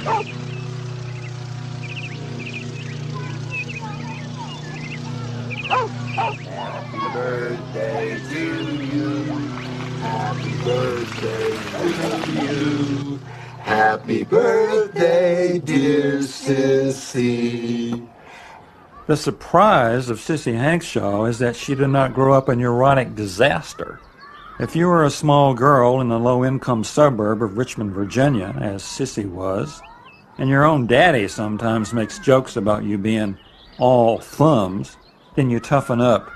Happy birthday to you. Happy birthday to you. Happy birthday, dear Sissy. The surprise of Sissy Hankshaw is that she did not grow up a neurotic disaster. If you were a small girl in a low-income suburb of Richmond, Virginia, as Sissy was, and your own daddy sometimes makes jokes about you being all thumbs, then you toughen up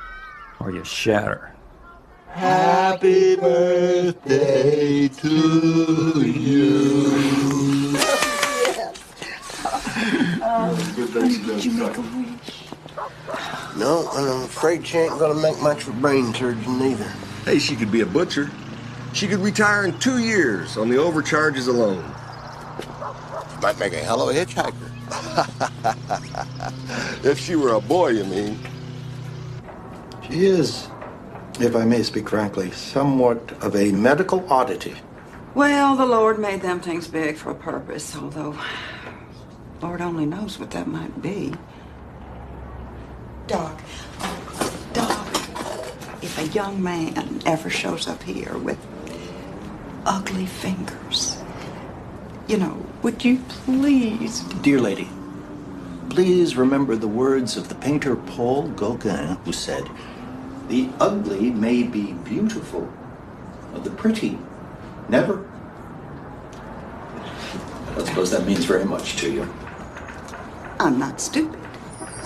or you shatter. Happy birthday to you. Did you make a wish? No, and I'm afraid she ain't gonna make much of a brain surgeon either. Hey, she could be a butcher. She could retire in 2 years on the overcharges alone. She might make a hell of a hitchhiker. If she were a boy, you mean? She is, if I may speak frankly, somewhat of a medical oddity. Well, the Lord made them things big for a purpose, although Lord only knows what that might be. Doc, if a young man ever shows up here with ugly fingers, would you please... Dear lady, please remember the words of the painter Paul Gauguin, who said, "The ugly may be beautiful, but the pretty never." I don't suppose that means very much to you. I'm not stupid.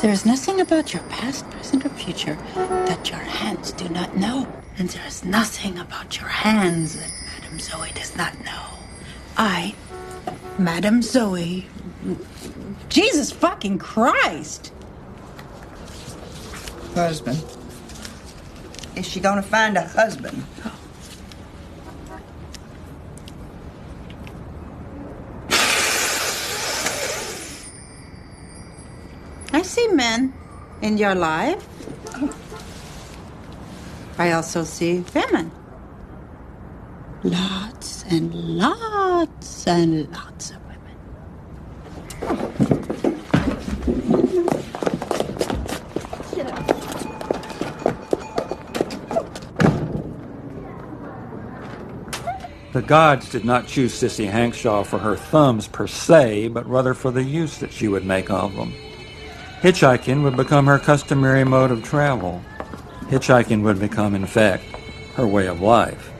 There's nothing about your past, present, or future that your hands do not know. And there's nothing about your hands that Madame Zoe does not know. I, Madame Zoe... Jesus fucking Christ! Husband. Is she gonna find a husband? I see men in your life. I also see women. Lots and lots and lots of women. The gods did not choose Sissy Hankshaw for her thumbs per se, but rather for the use that she would make of them. Hitchhiking would become her customary mode of travel. Hitchhiking would become, in fact, her way of life,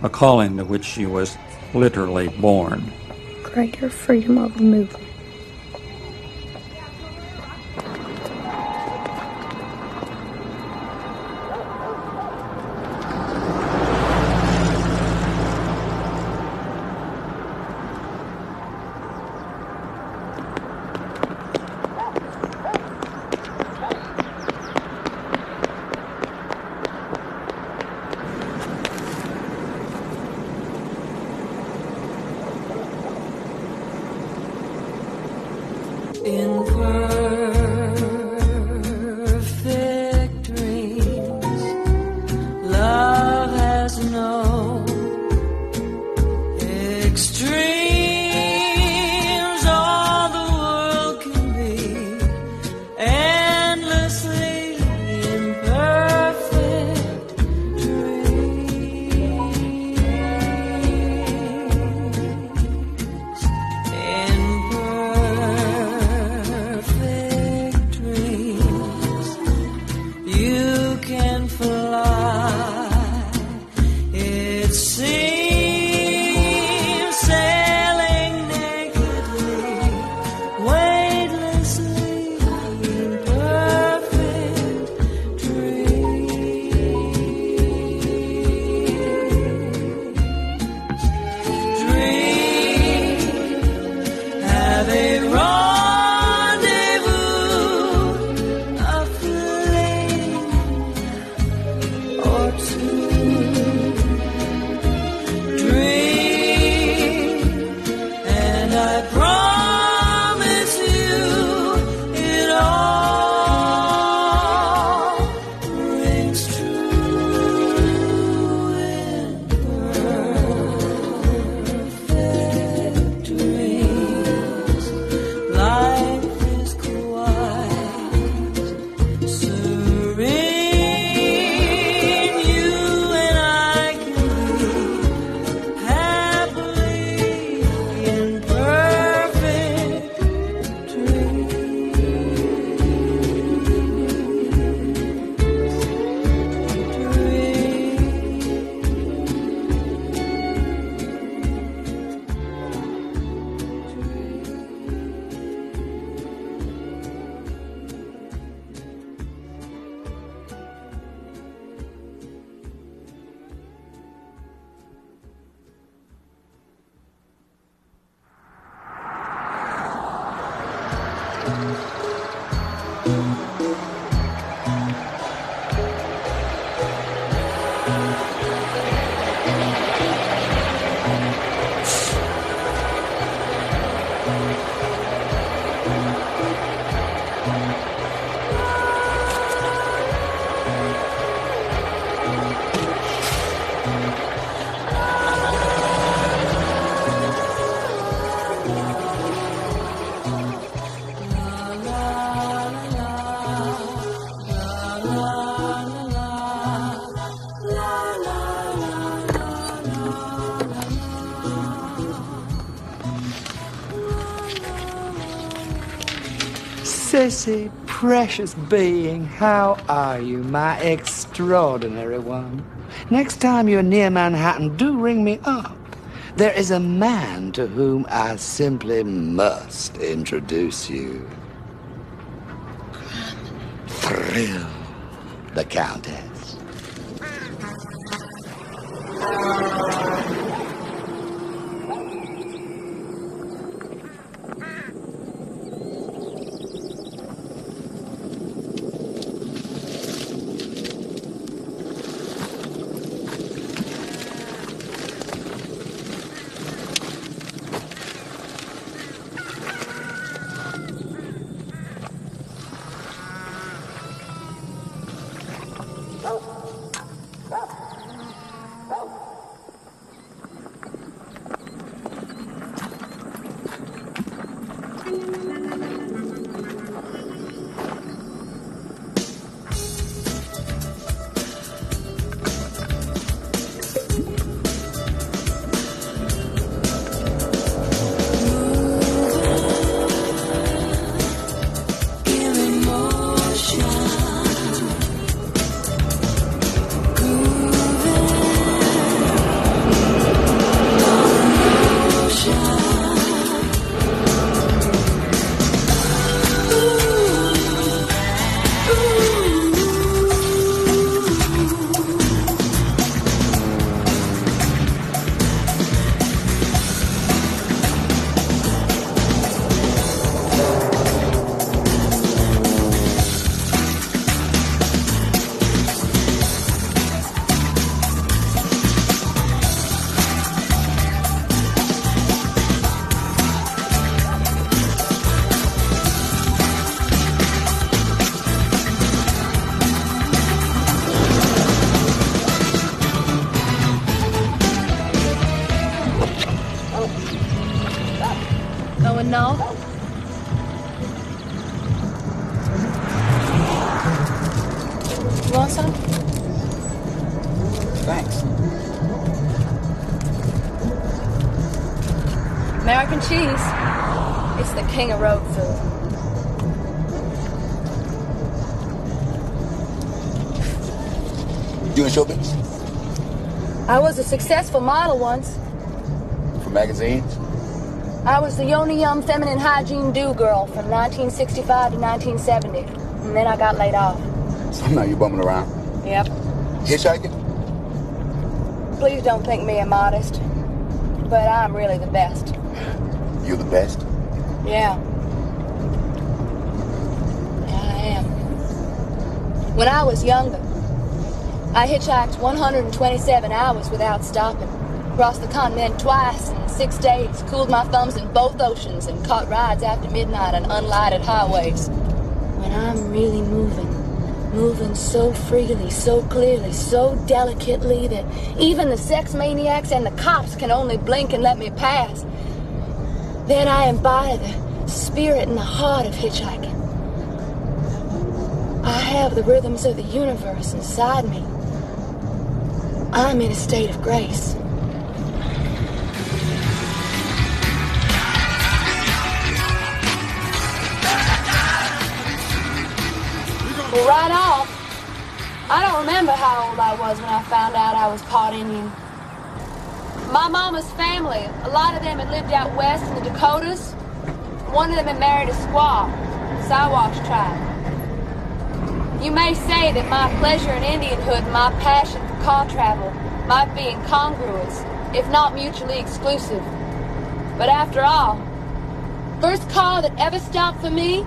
a calling to which she was literally born. Greater freedom of movement. In perfect dreams, love has no extremes. All the world can be endlessly imperfect dreams. In perfect dreams, you can fly. It seems sail Sissy, precious being, how are you, my extraordinary one? Next time you're near Manhattan, do ring me up. There is a man to whom I simply must introduce you. Thrill, the Countess. Going north? You want some? Thanks. American cheese. It's the king of road food. You in showbiz? I was a successful model once. For magazines? I was the only young feminine hygiene do girl from 1965 to 1970. And then I got laid off. So now you're bumming around? Yep. Hitchhiking? Please don't think me immodest. But I'm really the best. You're the best? Yeah. I am. When I was younger, I hitchhiked 127 hours without stopping. Crossed the continent twice in 6 days, cooled my thumbs in both oceans, and caught rides after midnight on unlighted highways. When I'm really moving so freely, so clearly, so delicately that even the sex maniacs and the cops can only blink and let me pass, then I embody the spirit and the heart of hitchhiking. I have the rhythms of the universe inside me. I'm in a state of grace. Well, right off, I don't remember how old I was when I found out I was part Indian. My mama's family, a lot of them had lived out west in the Dakotas. One of them had married a squaw, Siwash tribe. You may say that my pleasure in Indianhood and my passion for car travel might be incongruous, if not mutually exclusive. But after all, first car that ever stopped for me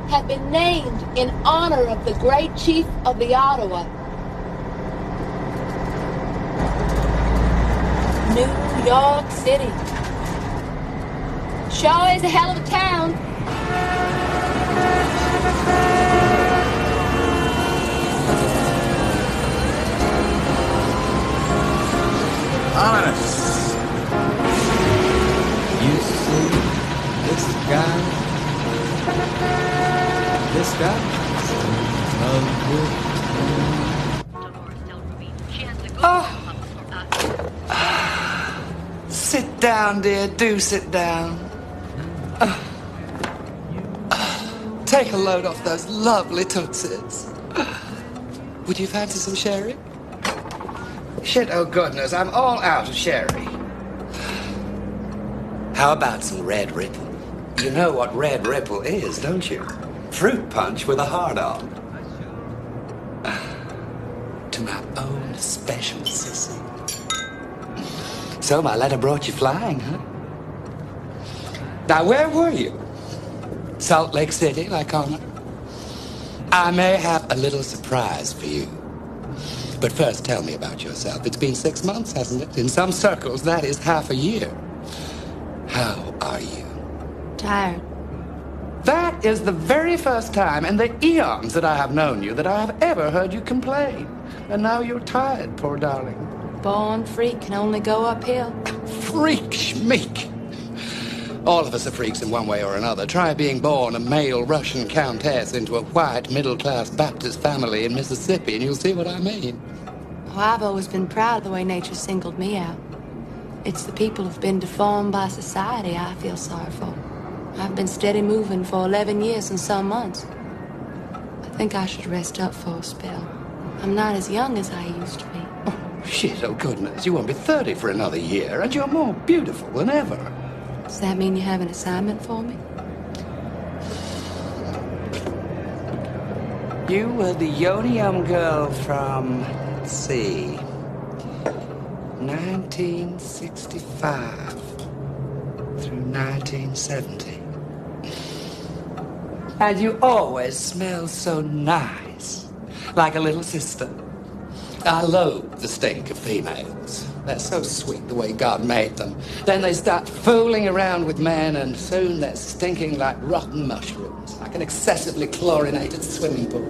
have been named in honor of the great chief of the Ottawa. New York City. Sure is a hell of a town. Honest. You see this guy? This guy? Sit down, dear. Do sit down. Take a load off those lovely tootsies. Would you fancy some sherry? Shit, oh goodness, I'm all out of sherry. How about some Red Ripple? You know what Red Ripple is, don't you? Fruit punch with a hard on. To my own special sissy. So my letter brought you flying, huh? Now, where were you? Salt Lake City, like Connor? I may have a little surprise for you. But first, tell me about yourself. It's been 6 months, hasn't it? In some circles, that is half a year. How are you? Tired. That is the very first time in the eons that I have known you that I have ever heard you complain. And now you're tired, poor darling. Born freak can only go uphill. Freak schmeek. All of us are freaks in one way or another. Try being born a male Russian countess into a white middle-class Baptist family in Mississippi, and you'll see what I mean. Oh, I've always been proud of the way nature singled me out. It's the people who've been deformed by society I feel sorry for. I've been steady moving for 11 years and some months. I think I should rest up for a spell. I'm not as young as I used to be. Oh, shit, oh goodness. You won't be 30 for another year, and you're more beautiful than ever. Does that mean you have an assignment for me? You were the only young girl from, let's see, 1965 through 1970. And you always smell so nice, like a little sister. I loathe the stink of females. They're so sweet the way God made them. Then they start fooling around with men, and soon they're stinking like rotten mushrooms, like an excessively chlorinated swimming pool,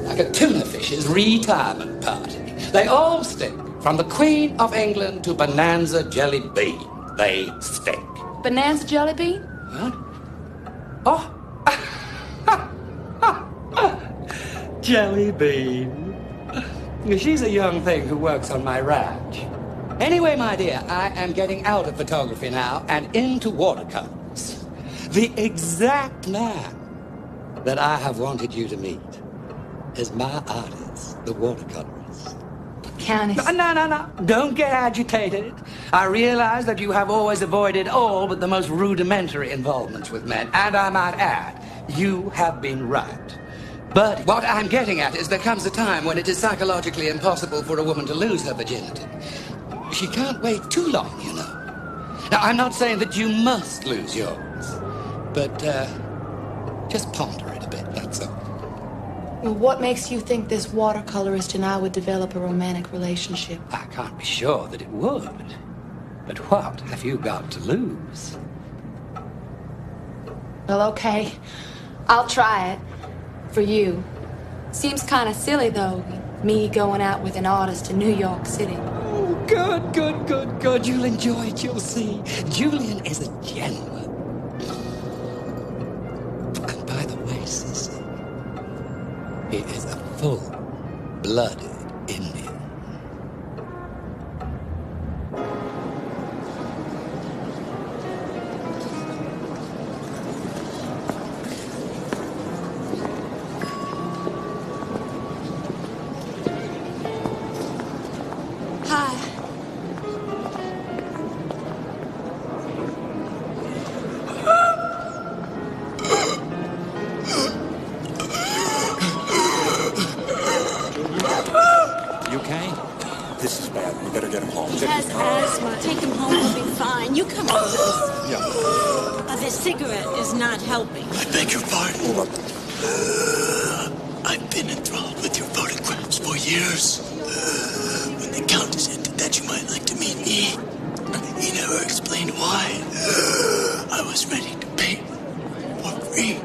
like a tuna fish's retirement party. They all stink, from the Queen of England to Bonanza Jelly Bean. They stink. Bonanza Jelly Bean? What? Oh. Jelly Bean. She's a young thing who works on my ranch. Anyway, my dear, I am getting out of photography now and into watercolors. The exact man that I have wanted you to meet is my artist, the watercolorist. Countess. No. Don't get agitated. I realize that you have always avoided all but the most rudimentary involvements with men. And I might add, you have been right. But what I'm getting at is there comes a time when it is psychologically impossible for a woman to lose her virginity. She can't wait too long, you know. Now, I'm not saying that you must lose yours, but just ponder it a bit, that's all. Well, what makes you think this watercolorist and I would develop a romantic relationship? I can't be sure that it would. But what have you got to lose? Well, okay. I'll try it. For you. Seems kind of silly, though, me going out with an artist in New York City. Oh, good. You'll enjoy it, you'll see. Julian is a gentleman. And by the way, Sissy, he is a full-blooded Indian. cigarette is not helping. I beg your pardon. I've been enthralled with your photographs for years. When the Countess hinted that you might like to meet me, he never explained why. I was ready to pay for free.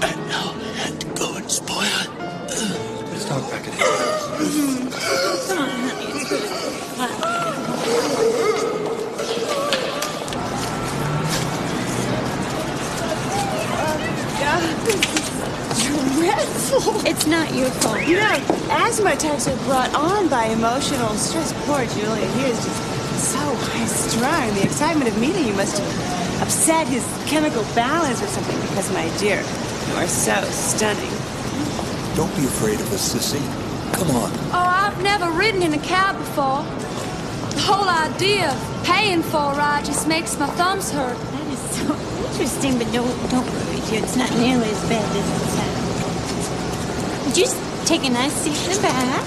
And now I had to go and spoil it. Let's talk back at it. Come on, honey. It's good. Dreadful. It's not your fault. You know, asthma attacks are brought on by emotional stress. Poor Julian, he is just so high-strung. The excitement of meeting you must have upset his chemical balance or something, because, my dear, you are so stunning. Don't be afraid of us, Sissy. Come on. Oh, I've never ridden in a cab before. The whole idea of paying for a ride just makes my thumbs hurt. That is so interesting, but don't worry, dear. It's not nearly as bad as it sounds. Just take a nice seat in the back.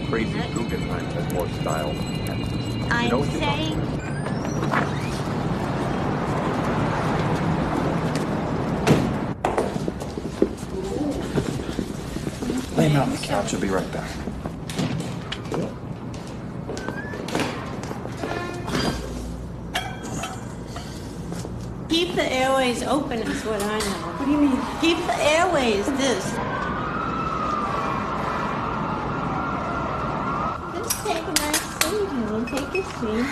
Crazy Guggenheim has more style. I'm saying... Lay him out on the couch. I'll be right back. Keep the airways open is what I know. What do you mean? Keep the airways, this. Just take a nice seat, honey. Take your seat.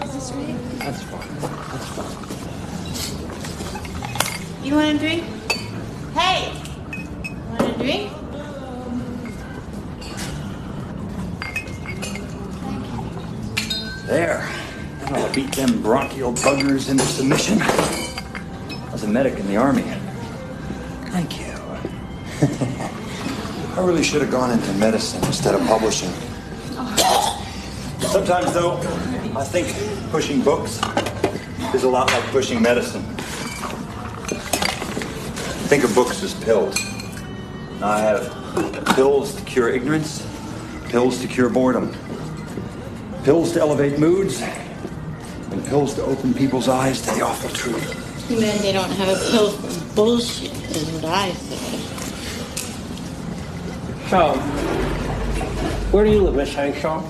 Is this right? That's fine. That's fine. You want a drink? Hey! Want a drink? There. I'll beat them bronchial buggers into submission. I was a medic in the Army. Thank you. I really should have gone into medicine instead of publishing. Sometimes, though, I think pushing books is a lot like pushing medicine. Think of books as pills. I have pills to cure ignorance, pills to cure boredom, pills to elevate moods, and pills to open people's eyes to the awful truth. Too bad they don't have a pill for bullshit, is what I say. So, where do you live, Miss Hanshaw?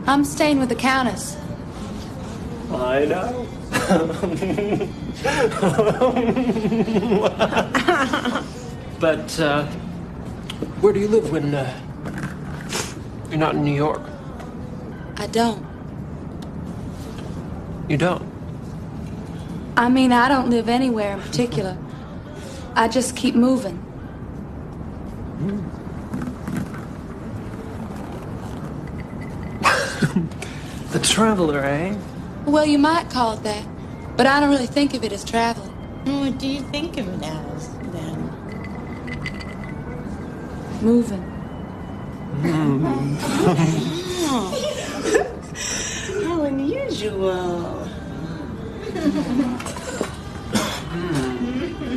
I'm staying with the Countess. I know. But, where do you live when, you're not in New York? I don't. You don't? I mean, I don't live anywhere in particular. I just keep moving. The traveler, eh? Well, you might call it that, but I don't really think of it as traveling. What do you think of it as, then? Moving. Oh. How unusual.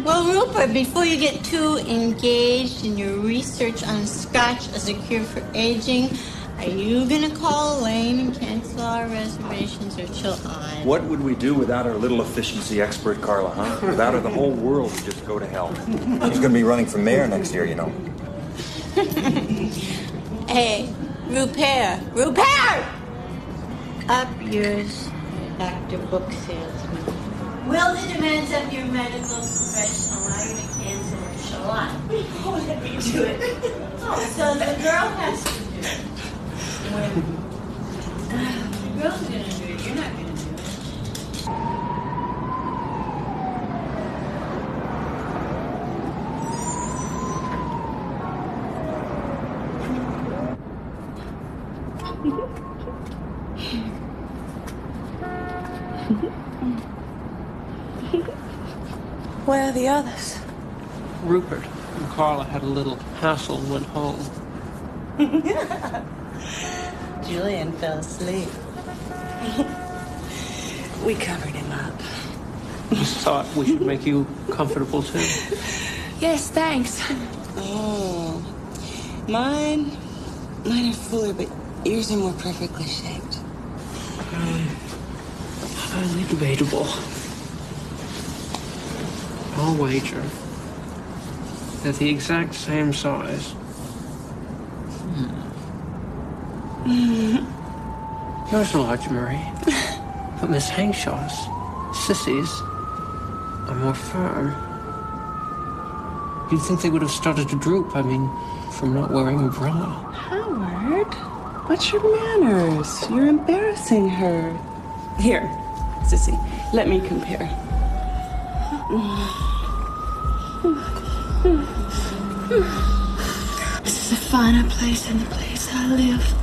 Well, Rupert, before you get too engaged in your research on Scotch as a cure for aging, are you gonna call Elaine and cancel our reservations, or shall I? What would we do without our little efficiency expert, Carla, huh? Without her, the whole world would just go to hell. She's gonna be running for mayor next year, you know. Hey, Rupert! Up yours, Dr. Book Salesman. Will the demands of your medical profession allow you to cancel, or shall I? Oh, let me do it. Oh, so the girl has to do it. The girl's gonna do it, you're not gonna do it. Where are the others? Rupert and Carla had a little hassle and went home. Julian fell asleep. We covered him up. Just thought we should make you comfortable, too. Yes, thanks. Oh. Mine are fuller, but yours are more perfectly shaped. Highly debatable. I'll wager that the exact same size. Yours are large, Marie. But Miss Hankshaw's, Sissy's, are more firm. You'd think they would have started to droop, from not wearing a bra. Howard, what's your manners? You're embarrassing her. Here, Sissy, let me compare. This is a finer place than the place I live.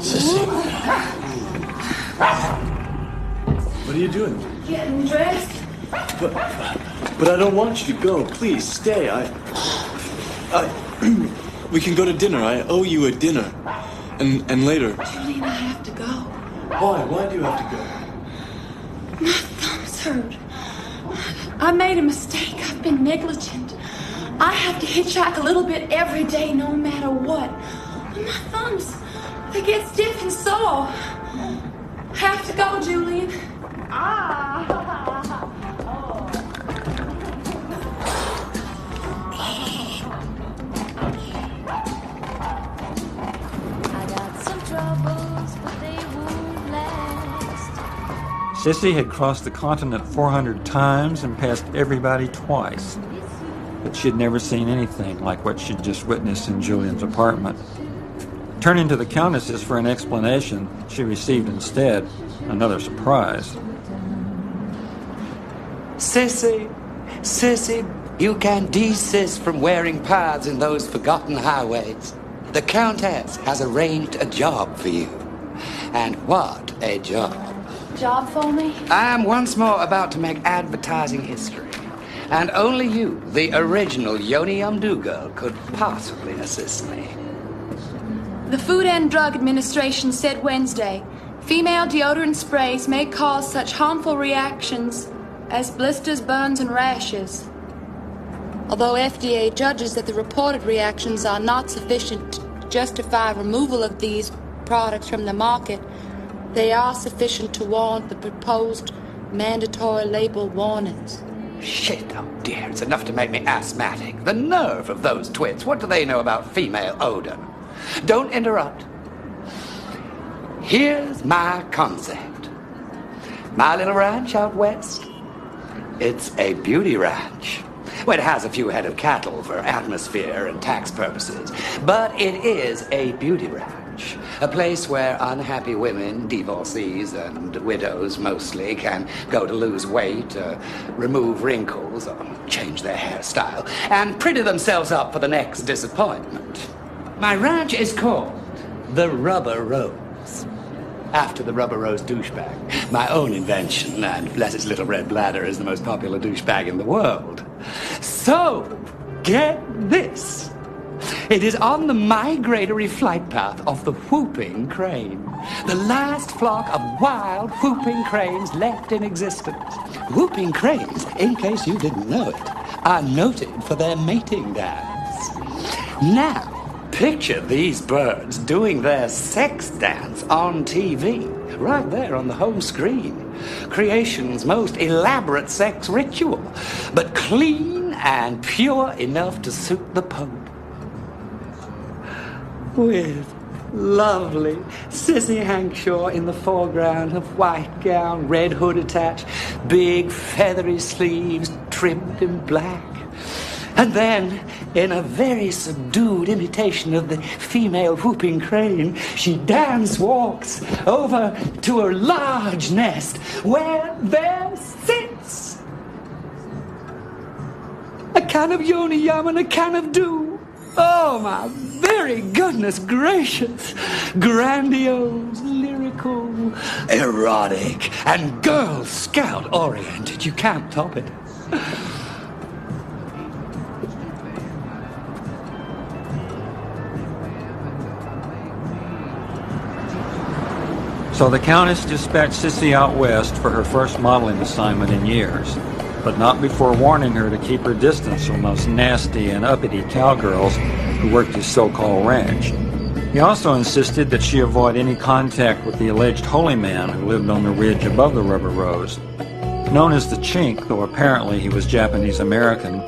Sissy. What are you doing? Getting dressed. But I don't want you to go. Please, stay. We can go to dinner. I owe you a dinner. And later. Julian, I have to go. Why? Why do you have to go? My thumb's hurt. I made a mistake. I've been negligent. I have to hitchhike a little bit every day, no matter what. But my thumbs, they get stiff and sore. I have to go, Julian. Sissy had crossed the continent 400 times and passed everybody twice. But she'd never seen anything like what she'd just witnessed in Julian's apartment. Turning to the Countesses for an explanation, she received instead another surprise. Sissy, you can desist from wearing pads in those forgotten highways. The Countess has arranged a job for you. And what a job. Job for me? I am once more about to make advertising history. And only you, the original Yoni Umdu could possibly assist me. The Food and Drug Administration said Wednesday, female deodorant sprays may cause such harmful reactions as blisters, burns, and rashes. Although FDA judges that the reported reactions are not sufficient to justify removal of these products from the market, they are sufficient to warrant the proposed mandatory label warnings. Shit, oh dear, it's enough to make me asthmatic. The nerve of those twits. What do they know about female odor? Don't interrupt. Here's my concept. My little ranch out west, it's a beauty ranch. Well, it has a few head of cattle for atmosphere and tax purposes, but it is a beauty ranch. A place where unhappy women, divorcees, and widows mostly can go to lose weight, remove wrinkles, or change their hairstyle, and pretty themselves up for the next disappointment. My ranch is called the Rubber Rose, after the Rubber Rose douchebag, my own invention, and bless its little red bladder is the most popular douchebag in the world. So, get this. It is on the migratory flight path of the whooping crane, the last flock of wild whooping cranes left in existence. Whooping cranes, in case you didn't know it, are noted for their mating dance. Now, picture these birds doing their sex dance on TV, right there on the home screen. Creation's most elaborate sex ritual, but clean and pure enough to suit the Pope. With lovely Sissy Hankshaw in the foreground, her white gown, red hood attached, big feathery sleeves trimmed in black. And then, in a very subdued imitation of the female whooping crane, she dance walks over to her large nest where there sits a can of yoni yum and a can of dew. Oh, my very goodness gracious. Grandiose, lyrical, erotic, and Girl Scout oriented. You can't top it. So the Countess dispatched Sissy out west for her first modeling assignment in years, but not before warning her to keep her distance from those nasty and uppity cowgirls who worked his so-called ranch. He also insisted that she avoid any contact with the alleged holy man who lived on the ridge above the Rubber Rose. Known as the Chink, though apparently he was Japanese-American,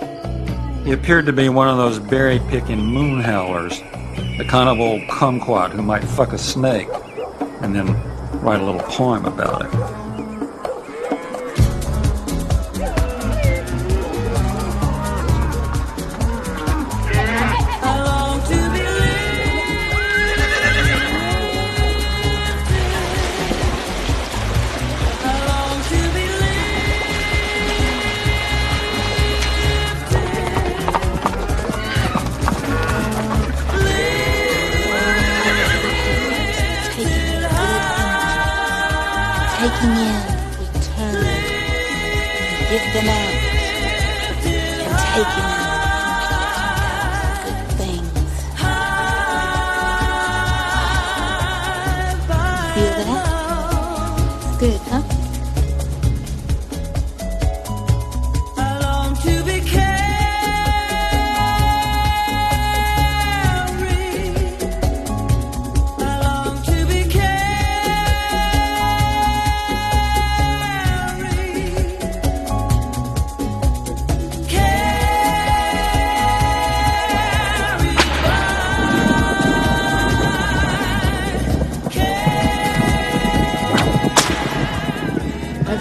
he appeared to be one of those berry-picking moon howlers, the kind of old kumquat who might fuck a snake and then write a little poem about it. Taking in, return, and give them out, and taking out good things. Feel that? Good, huh?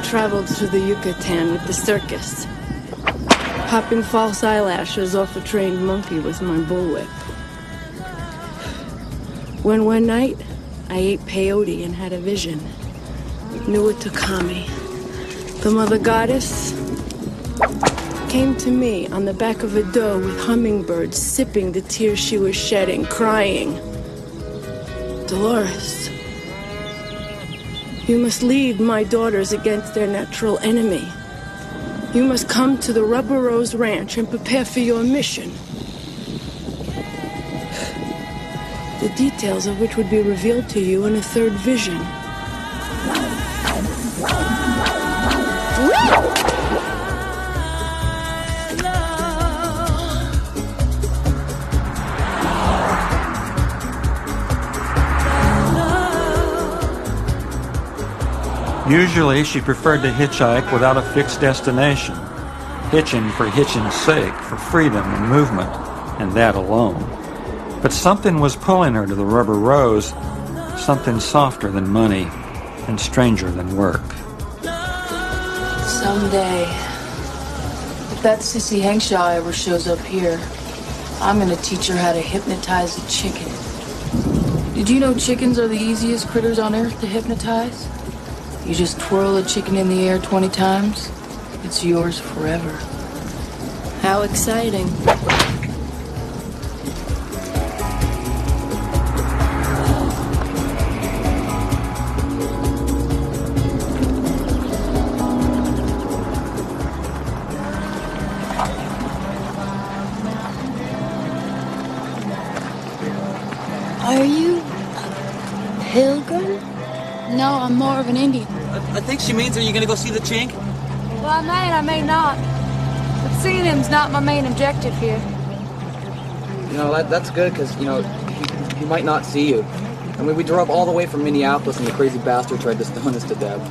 Traveled through the Yucatan with the circus, popping false eyelashes off a trained monkey with my bullwhip. When one night, I ate peyote and had a vision. Knew it to Kami, the mother goddess, came to me on the back of a doe with hummingbirds sipping the tears she was shedding, crying, "Dolores, you must lead my daughters against their natural enemy. You must come to the Rubber Rose Ranch and prepare for your mission." The details of which would be revealed to you in a third vision. Usually, she preferred to hitchhike without a fixed destination, hitching for hitching's sake, for freedom and movement, and that alone. But something was pulling her to the Rubber Rose, something softer than money and stranger than work. Someday, if that sissy Hankshaw ever shows up here, I'm gonna teach her how to hypnotize a chicken. Did you know chickens are the easiest critters on earth to hypnotize? You just twirl a chicken in the air 20 times, it's yours forever. How exciting. Are you a pilgrim? No, I'm more of an Indian. I think she means, are you gonna go see the Chink? Well, I may and I may not. But seeing him's not my main objective here. You know, that's good, because, you know, he might not see you. I mean, we drove all the way from Minneapolis and the crazy bastard tried to stone us to death.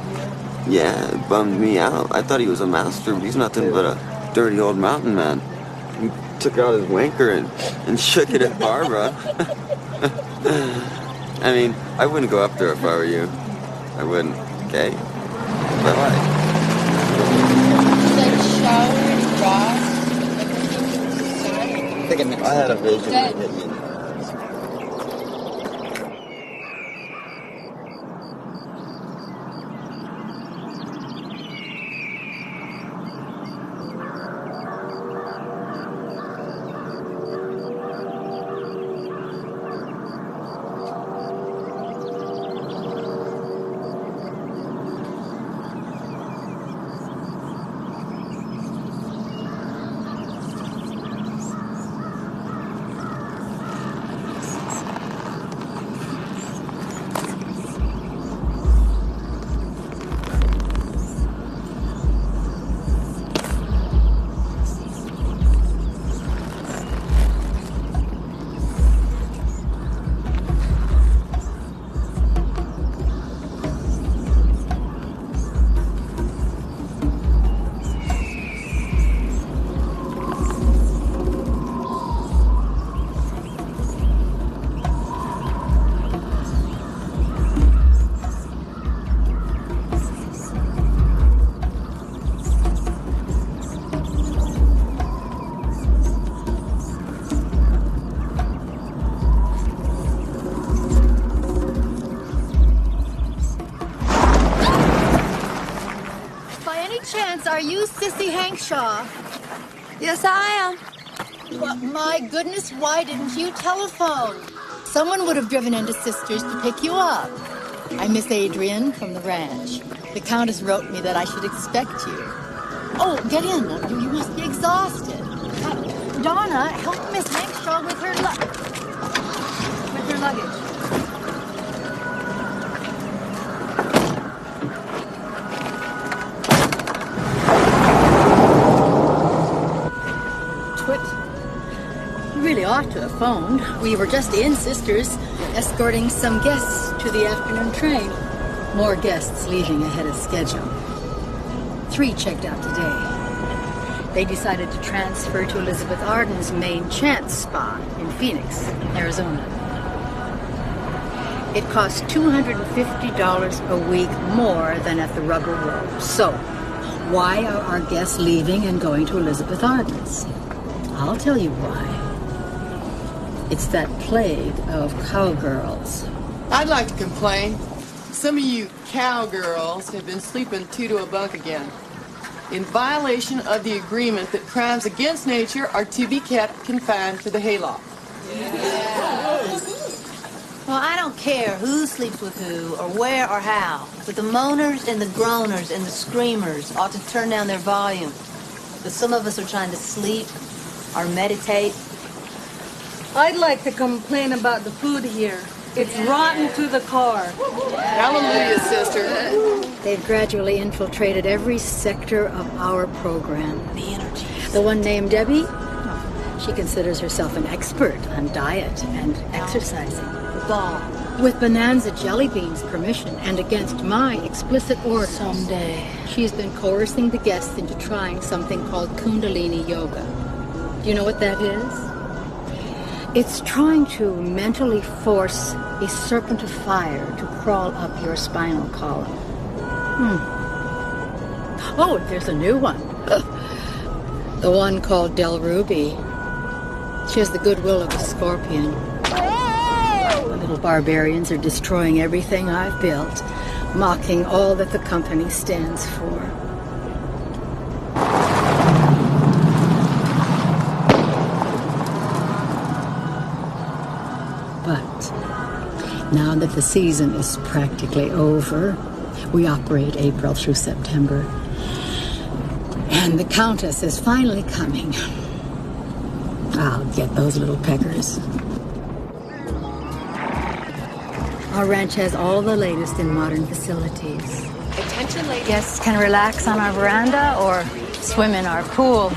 Yeah, it bummed me out. I thought he was a master, but he's nothing but a dirty old mountain man. He took out his wanker and shook it at Barbara. I mean, I wouldn't go up there if I were you. I wouldn't, okay? But why? I had a vision that hit me. Are you Sissy Hankshaw? Yes, I am. Well, my goodness, why didn't you telephone? Someone would have driven into Sisters to pick you up. I'm Miss Adrian from the ranch. The Countess wrote me that I should expect you. Oh, get in. You must be exhausted. Donna, help Miss Hankshaw with her luggage. Twit. You really ought to have phoned. We were just in Sisters, escorting some guests to the afternoon train. More guests leaving ahead of schedule. 3 checked out today. They decided to transfer to Elizabeth Arden's main chance spa in Phoenix, Arizona. It costs $250 a week more than at the Rubber Rose. So, why are our guests leaving and going to Elizabeth Arden's? I'll tell you why. It's that plague of cowgirls. I'd like to complain. Some of you cowgirls have been sleeping 2 to a bunk again, in violation of the agreement that crimes against nature are to be kept confined to the hayloft. Well, I don't care who sleeps with who, or where or how, but the moaners and the groaners and the screamers ought to turn down their volume. Because some of us are trying to sleep or meditate. I'd like to complain about the food here. It's rotten to the core. Hallelujah, sister. They've gradually infiltrated every sector of our program. The energy. The one named Debbie, she considers herself an expert on diet and exercising. The ball. With Bonanza Jelly Bean's permission and against my explicit order. Someday. She's been coercing the guests into trying something called Kundalini Yoga. Do you know what that is? It's trying to mentally force a serpent of fire to crawl up your spinal column. Oh, there's a new one. The one called Del Ruby. She has the goodwill of a scorpion. The little barbarians are destroying everything I've built, mocking all that the company stands for. But now that the season is practically over, we operate April through September, and the Countess is finally coming. I'll get those little peckers. Our ranch has all the latest in modern facilities. Attention, ladies. Guests can relax on our veranda or swim in our pool,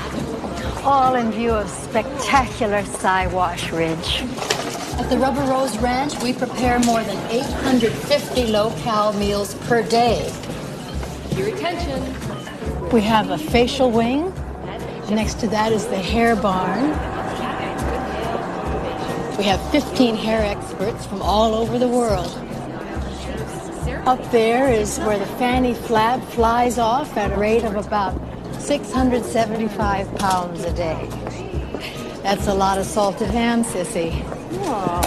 all in view of spectacular Siwash Ridge. At the Rubber Rose Ranch, we prepare more than 850 low-cal meals per day. Your attention. We have a facial wing. Next to that is the hair barn. We have 15 hair experts from all over the world. Up there is where the fanny flap flies off at a rate of about 675 pounds a day. That's a lot of salted ham, Sissy. Oh,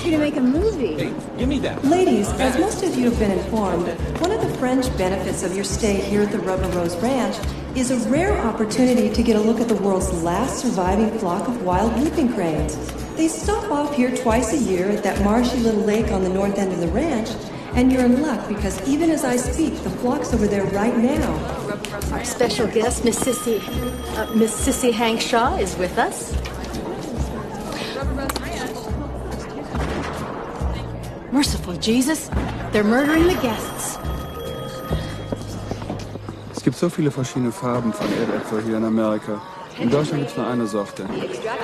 you're gonna make a movie. Hey, give me that. Ladies, as most of you have been informed, one of the fringe benefits of your stay here at the Rubber Rose Ranch is a rare opportunity to get a look at the world's last surviving flock of wild whooping cranes. They stop off here twice a year at that marshy little lake on the north end of the ranch, and you're in luck because even as I speak, the flock's over there right now. Our special guest, Miss Sissy Hankshaw, is with us. Merciful Jesus, they're murdering the guests. Es gibt so viele verschiedene Farben von Erdäpfel hier in Amerika. In Deutschland gibt es nur eine Sorte.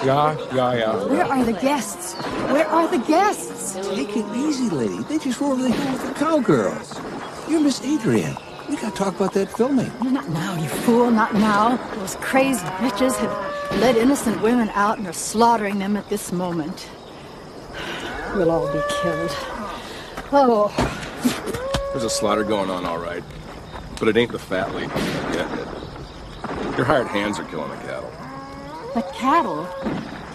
Ja. Where are the guests? Where are the guests? Take it easy, lady. They just were over the hill with the Cowgirls. You're Miss Adrian. We gotta talk about that filming. Not now, you fool, not now. Those crazed bitches have led innocent women out and are slaughtering them at this moment. We'll all be killed. Oh. There's a slaughter going on, all right. But it ain't the fat lady. Yeah. Your hired hands are killing the cattle. The cattle?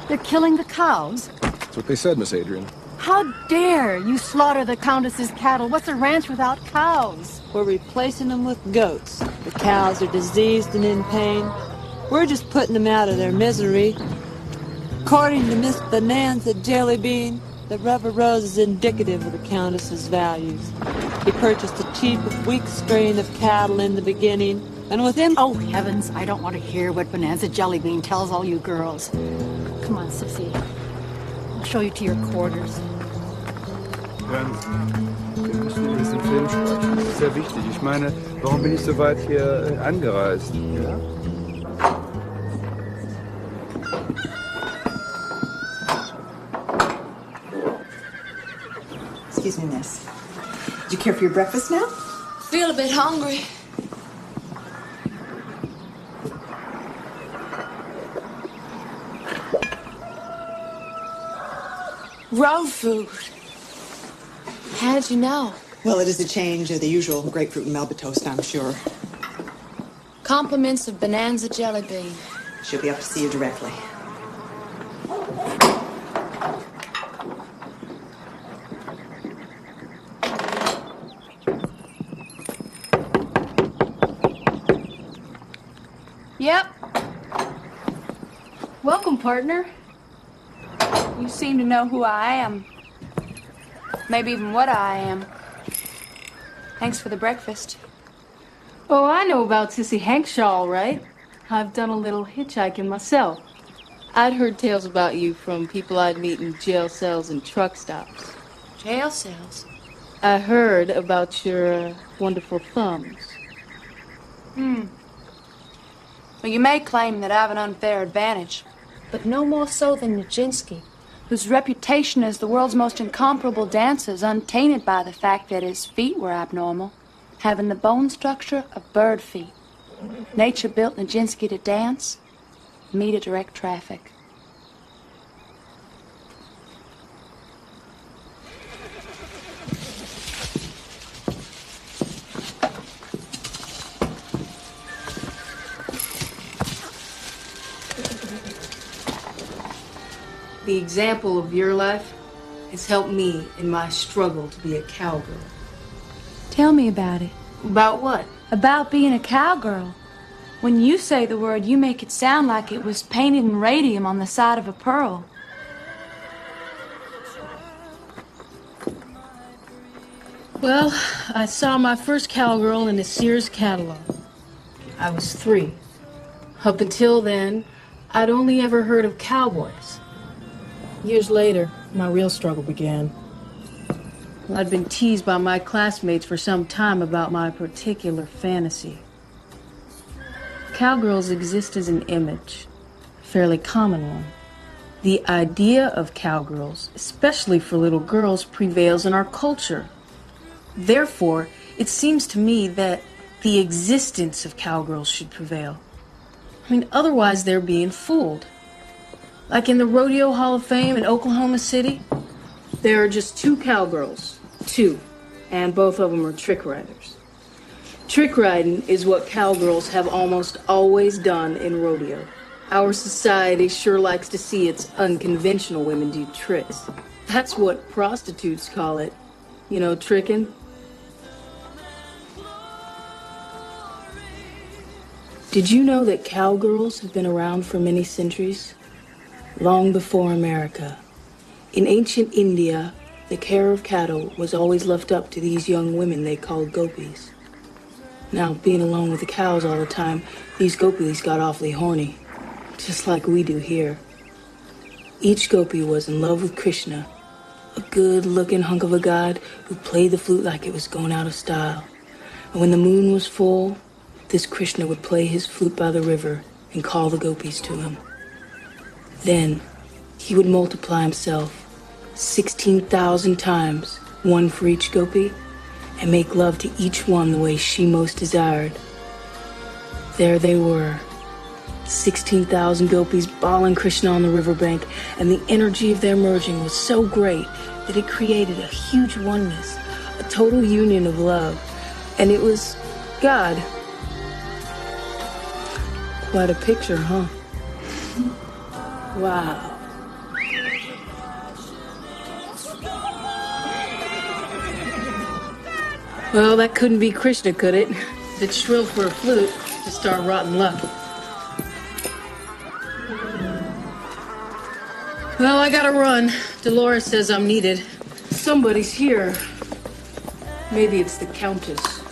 They're killing the cows? That's what they said, Miss Adrian. How dare you slaughter the Countess's cattle? What's a ranch without cows? We're replacing them with goats. The cows are diseased and in pain. We're just putting them out of their misery. According to Miss Bonanza Jellybean, the rubber rose is indicative of the Countess's values. He purchased a cheap, weak strain of cattle in the beginning, and with him... Oh, heavens, I don't want to hear what Bonanza Jellybean tells all you girls. Come on, Sissy. I'll show you to your quarters. Hören Sie, wir müssen über diesen Film sprechen. Das ist sehr wichtig. Ich meine, warum bin ich so weit hier angereist? Ja? Excuse me, miss. Do you care for your breakfast now? Feel a bit hungry. Road food. How did you know? Well, it is a change of the usual grapefruit and Melba toast, I'm sure. Compliments of Bonanza Jellybean. She'll be up to see you directly. Yep. Welcome, partner. You seem to know who I am. Maybe even what I am. Thanks for the breakfast. Oh, I know about Sissy Hankshaw, all right. I've done a little hitchhiking myself. I'd heard tales about you from people I'd meet in jail cells and truck stops. Jail cells? I heard about your wonderful thumbs. Well, you may claim that I have an unfair advantage, but no more so than Nijinsky, whose reputation as the world's most incomparable dancer is untainted by the fact that his feet were abnormal, having the bone structure of bird feet. Nature built Nijinsky to dance, me to direct traffic. The example of your life has helped me in my struggle to be a cowgirl. Tell me about it. About what? About being a cowgirl. When you say the word, you make it sound like it was painted in radium on the side of a pearl. Well, I saw my first cowgirl in a Sears catalog. I was 3. Up until then, I'd only ever heard of cowboys. Years later, my real struggle began. I'd been teased by my classmates for some time about my particular fantasy. Cowgirls exist as an image, a fairly common one. The idea of cowgirls, especially for little girls, prevails in our culture. Therefore, it seems to me that the existence of cowgirls should prevail. I mean, otherwise they're being fooled. Like in the Rodeo Hall of Fame in Oklahoma City, there are just 2 cowgirls. 2. And both of them are trick riders. Trick riding is what cowgirls have almost always done in rodeo. Our society sure likes to see its unconventional women do tricks. That's what prostitutes call it. You know, tricking. Did you know that cowgirls have been around for many centuries? Long before America. In ancient India, the care of cattle was always left up to these young women they called gopis. Now, being alone with the cows all the time, these gopis got awfully horny, just like we do here. Each gopi was in love with Krishna, a good-looking hunk of a god who played the flute like it was going out of style. And when the moon was full, this Krishna would play his flute by the river and call the gopis to him. Then, he would multiply himself 16,000 times, one for each gopi, and make love to each one the way she most desired. There they were, 16,000 gopis bawling Krishna on the riverbank, and the energy of their merging was so great that it created a huge oneness, a total union of love, and it was God. Quite a picture, huh? Wow. Well, that couldn't be Krishna, could it? bit shrill for a flute, just our rotten luck. Well, I gotta run. Dolores says I'm needed. Somebody's here. Maybe it's the Countess.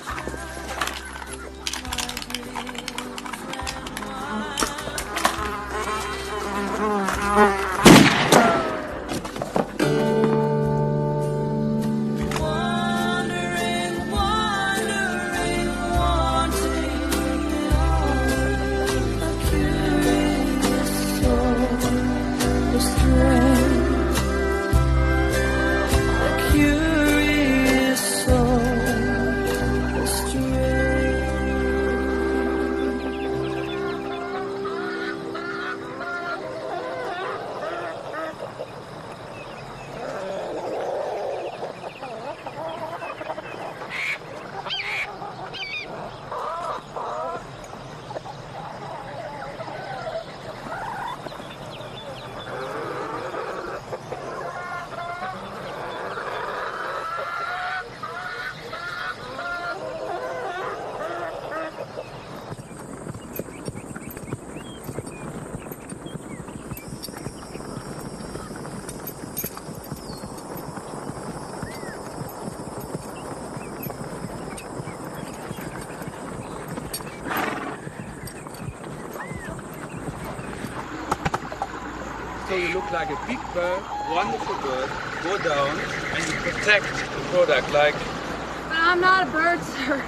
So you look like a big bird, wonderful bird, go down and you protect the product like... But I'm not a bird, sir.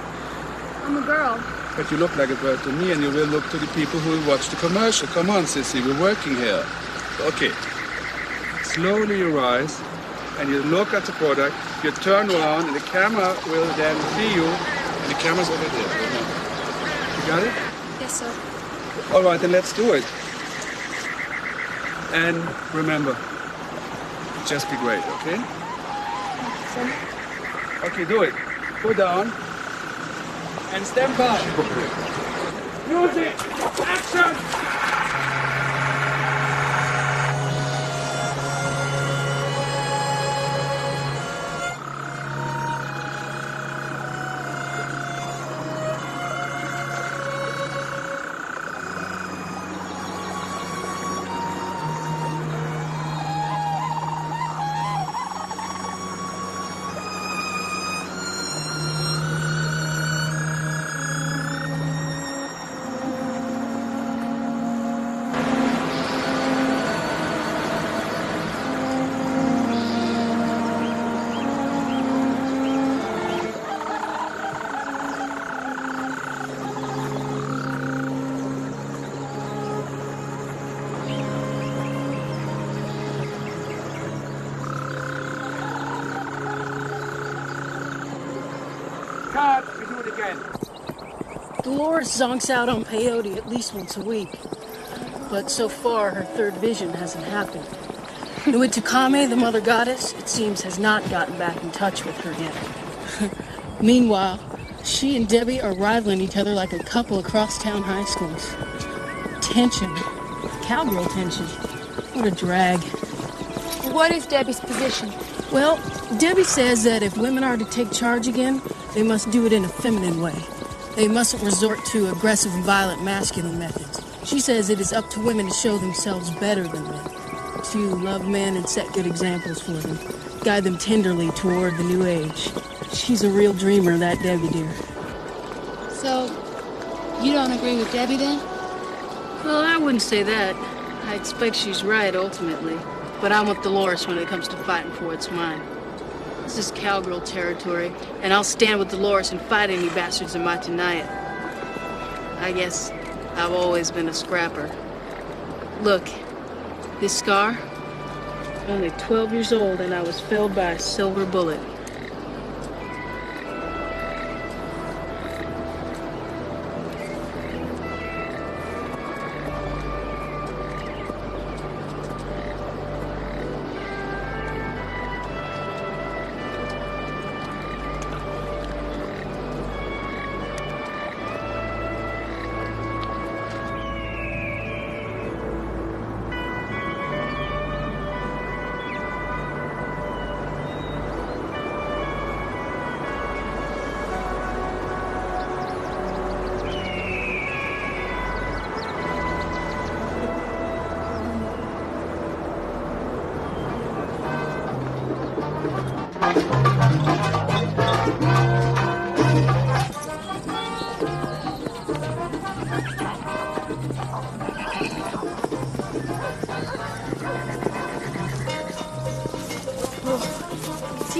I'm a girl. But you look like a bird to me and you will look to the people who will watch the commercial. Come on, Sissy, we're working here. Okay. Slowly you rise and you look at the product, you turn around and the camera will then see you and the camera's over there. You got it? Yes, sir. All right, then let's do it. And remember, just be great, okay? Okay, do it. Go down. And stand by. Music! Action! Cut! We do it again. Dolores zonks out on peyote at least once a week. But so far, her third vision hasn't happened. Nuitakame, the mother goddess, it seems has not gotten back in touch with her yet. Meanwhile, she and Debbie are rivaling each other like a couple of crosstown high schools. Tension. Cowgirl tension. What a drag. What is Debbie's position? Well, Debbie says that if women are to take charge again, they must do it in a feminine way. They mustn't resort to aggressive and violent masculine methods. She says it is up to women to show themselves better than men, to love men and set good examples for them, guide them tenderly toward the new age. She's a real dreamer, that Debbie dear. So, you don't agree with Debbie then? Well, I wouldn't say that. I expect she's right ultimately, but I want Dolores when it comes to fighting for what's mine. This is cowgirl territory, and I'll stand with Dolores and fight any bastards that might deny it. I guess I've always been a scrapper. Look, this scar, only 12 years old, and I was felled by a silver bullet.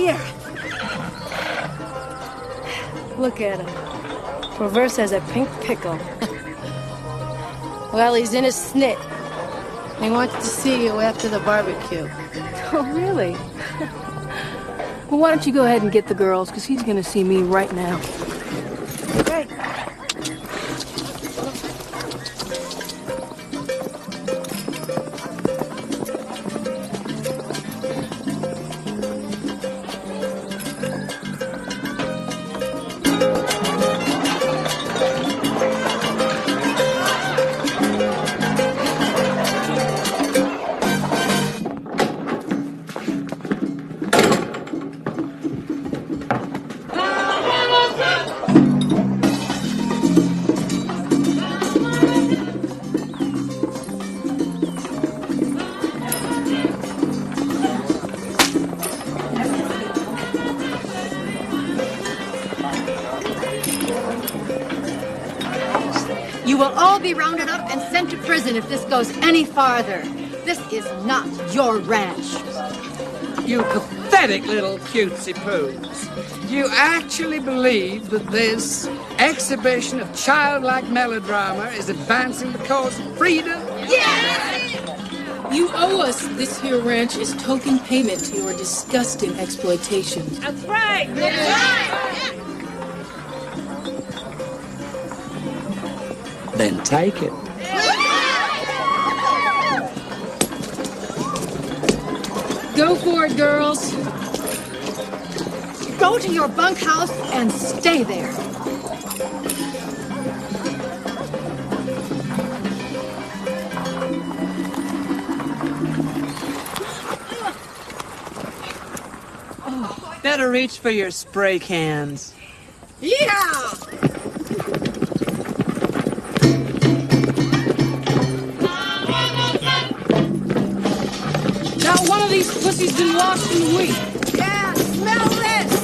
Here. Look at him. Reverse has a pink pickle. Well, he's in a snit. He wants to see you after the barbecue. Oh, really? Well, why don't you go ahead and get the girls, because he's going to see me right now. Right. You will all be rounded up and sent to prison if this goes any farther. This is not your ranch. You pathetic little cutesy poos. You actually believe that this exhibition of childlike melodrama is advancing the cause of freedom? Yes! You owe us. This here ranch is token payment to your disgusting exploitation. That's right! That's right! Then take it. Go for it, girls. Go to your bunkhouse and stay there. Better reach for your spray cans. Yeah! Not one of these pussies been lost in a week. Yeah, smell this!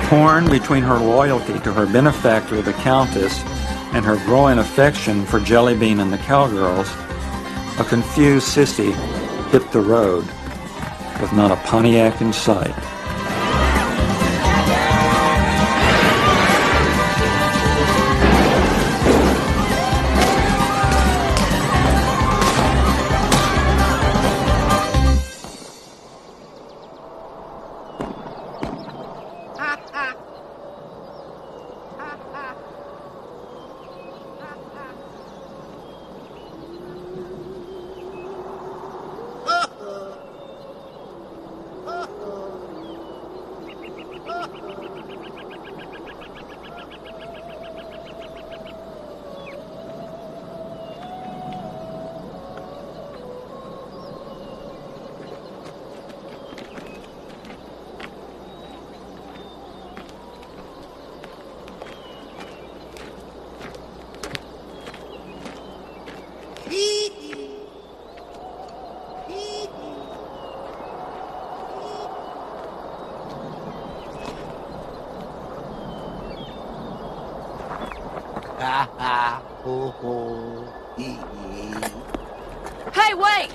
Torn between her loyalty to her benefactor, the Countess, and her growing affection for Jellybean and the Cowgirls, a confused Sissy hit the road with not a Pontiac in sight. Ha ha, ho ho, hee hee. Hey, wait!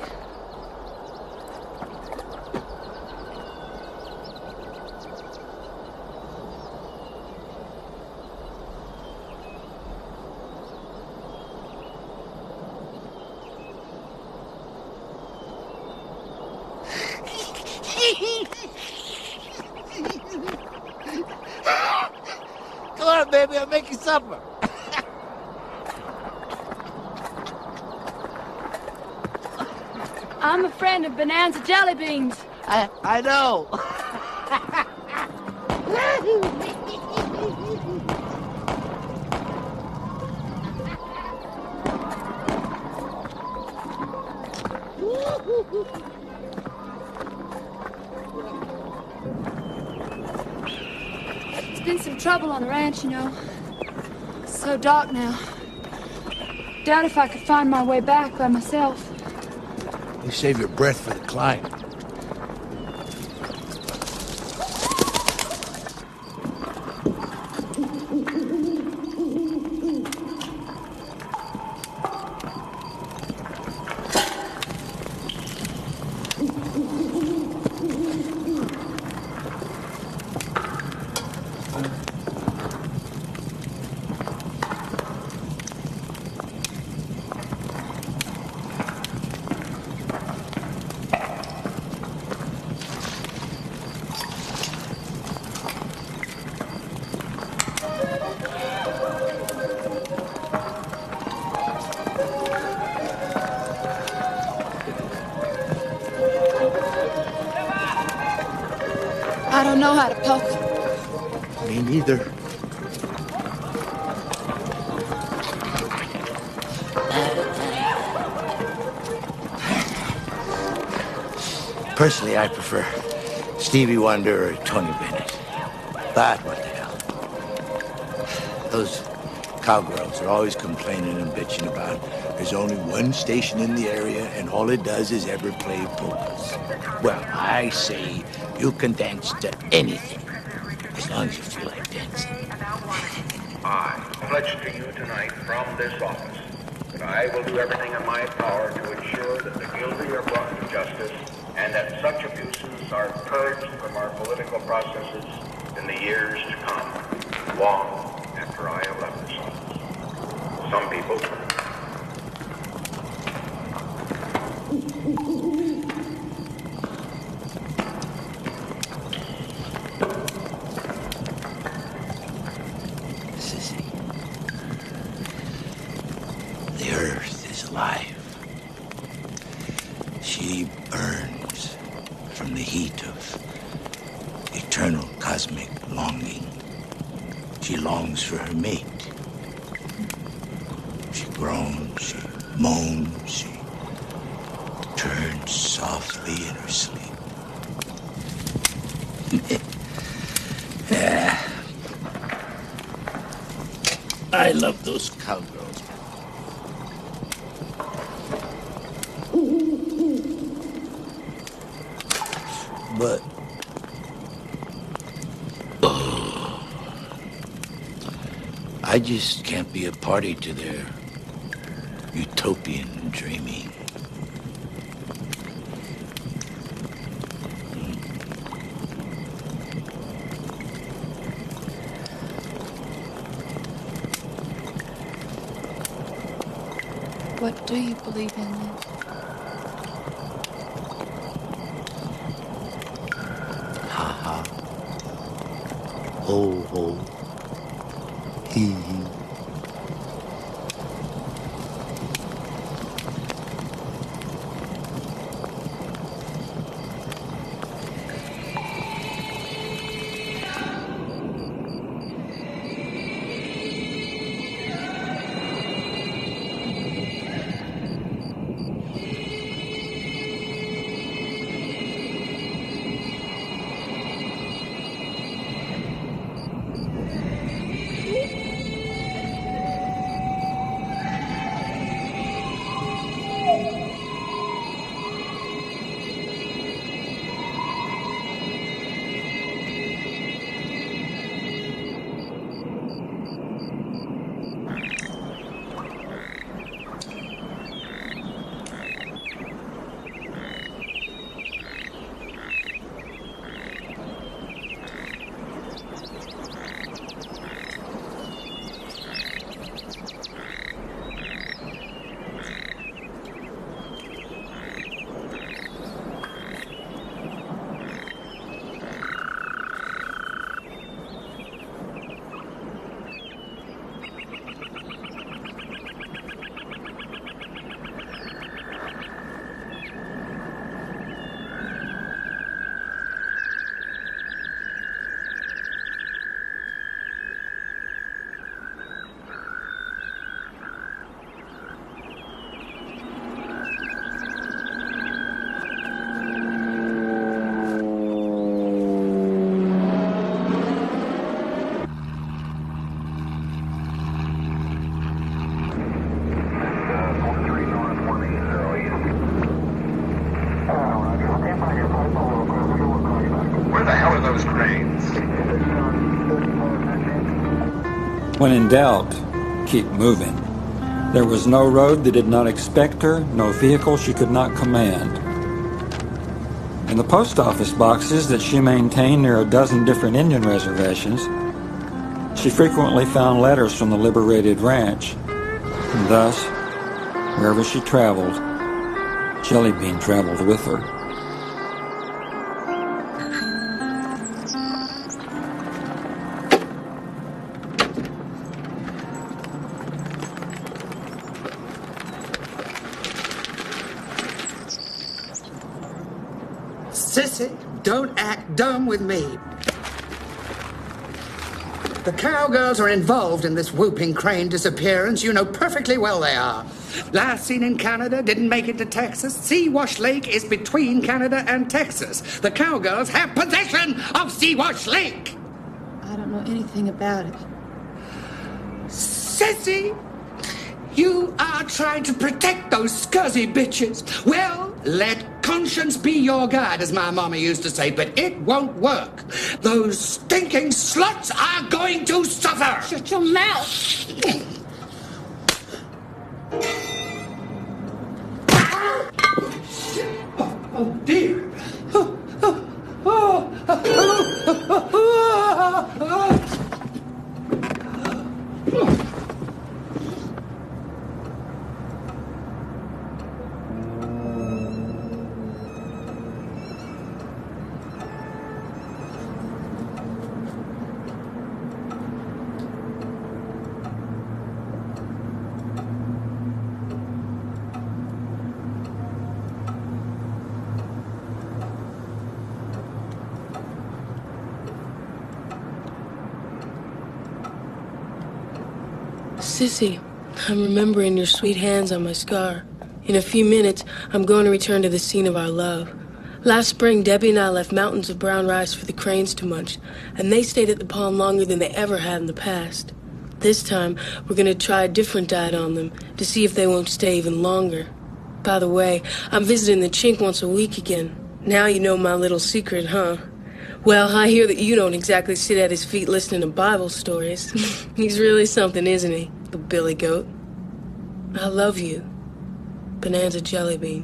Come on, baby, I'll make you supper. I'm a friend of Bonanza Jelly Beans. I know. There's been some trouble on the ranch, you know. It's so dark now. Doubt if I could find my way back by myself. You save your breath for the climb. I don't know how to poke. Me neither. Personally, I prefer Stevie Wonder or Tony Bennett. But what the hell? Those cowgirls are always complaining and bitching about there's only one station in the area and all it does is ever play polkas. Well, I say you can dance to anything as long as you feel like dancing. I pledge to you tonight from this office that I will do everything in my power to ensure that the guilty are brought to justice and that such abuses are purged from our political processes in the years to come, long after I have left this office. Some people The earth is alive. She burns from the heat of eternal cosmic longing. She longs for her mate. She groans, she moans, she turns softly in her sleep. Yeah. I love those cowgirls. But I just can't be a party to their utopian dreaming. What do you believe in, then? Ha ha. Ho ho. Hee hee. When in doubt, keep moving. There was no road that did not expect her, no vehicle she could not command. In the post office boxes that she maintained near a dozen different Indian reservations, she frequently found letters from the liberated ranch, and thus, wherever she traveled, Jelly Bean traveled with her. Sissy, don't act dumb with me. The Cowgirls are involved in this whooping crane disappearance. You know perfectly well they are. Last seen in Canada, didn't make it to Texas. Seawash Lake is between Canada and Texas. The Cowgirls have possession of Seawash Lake. I don't know anything about it. Sissy, you are trying to protect those scuzzy bitches. Well, let conscience be your guide, as my mama used to say, but it won't work. Those stinking sluts are going to suffer. Shut your mouth. Oh, dear. Sissy, I'm remembering your sweet hands on my scar. In a few minutes, I'm going to return to the scene of our love. Last spring, Debbie and I left mountains of brown rice for the cranes to munch, and they stayed at the pond longer than they ever had in the past. This time, we're going to try a different diet on them to see if they won't stay even longer. By the way, I'm visiting the Chink once a week again. Now you know my little secret, huh? Well, I hear that you don't exactly sit at his feet listening to Bible stories. He's really something, isn't he? The billy goat. I love you, Bonanza Jelly Bean.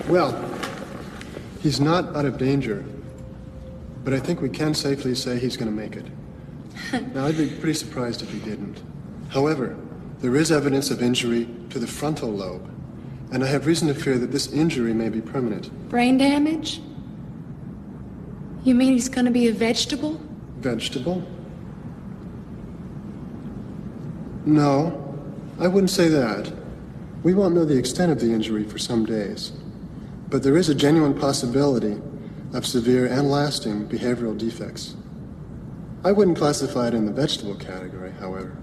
Well, he's not out of danger, but I think we can safely say he's going to make it. Now, I'd be pretty surprised if he didn't. However, there is evidence of injury to the frontal lobe, and I have reason to fear that this injury may be permanent. Brain damage? You mean he's gonna be a vegetable? Vegetable? No, I wouldn't say that. We won't know the extent of the injury for some days. But there is a genuine possibility of severe and lasting behavioral defects. I wouldn't classify it in the vegetable category, however.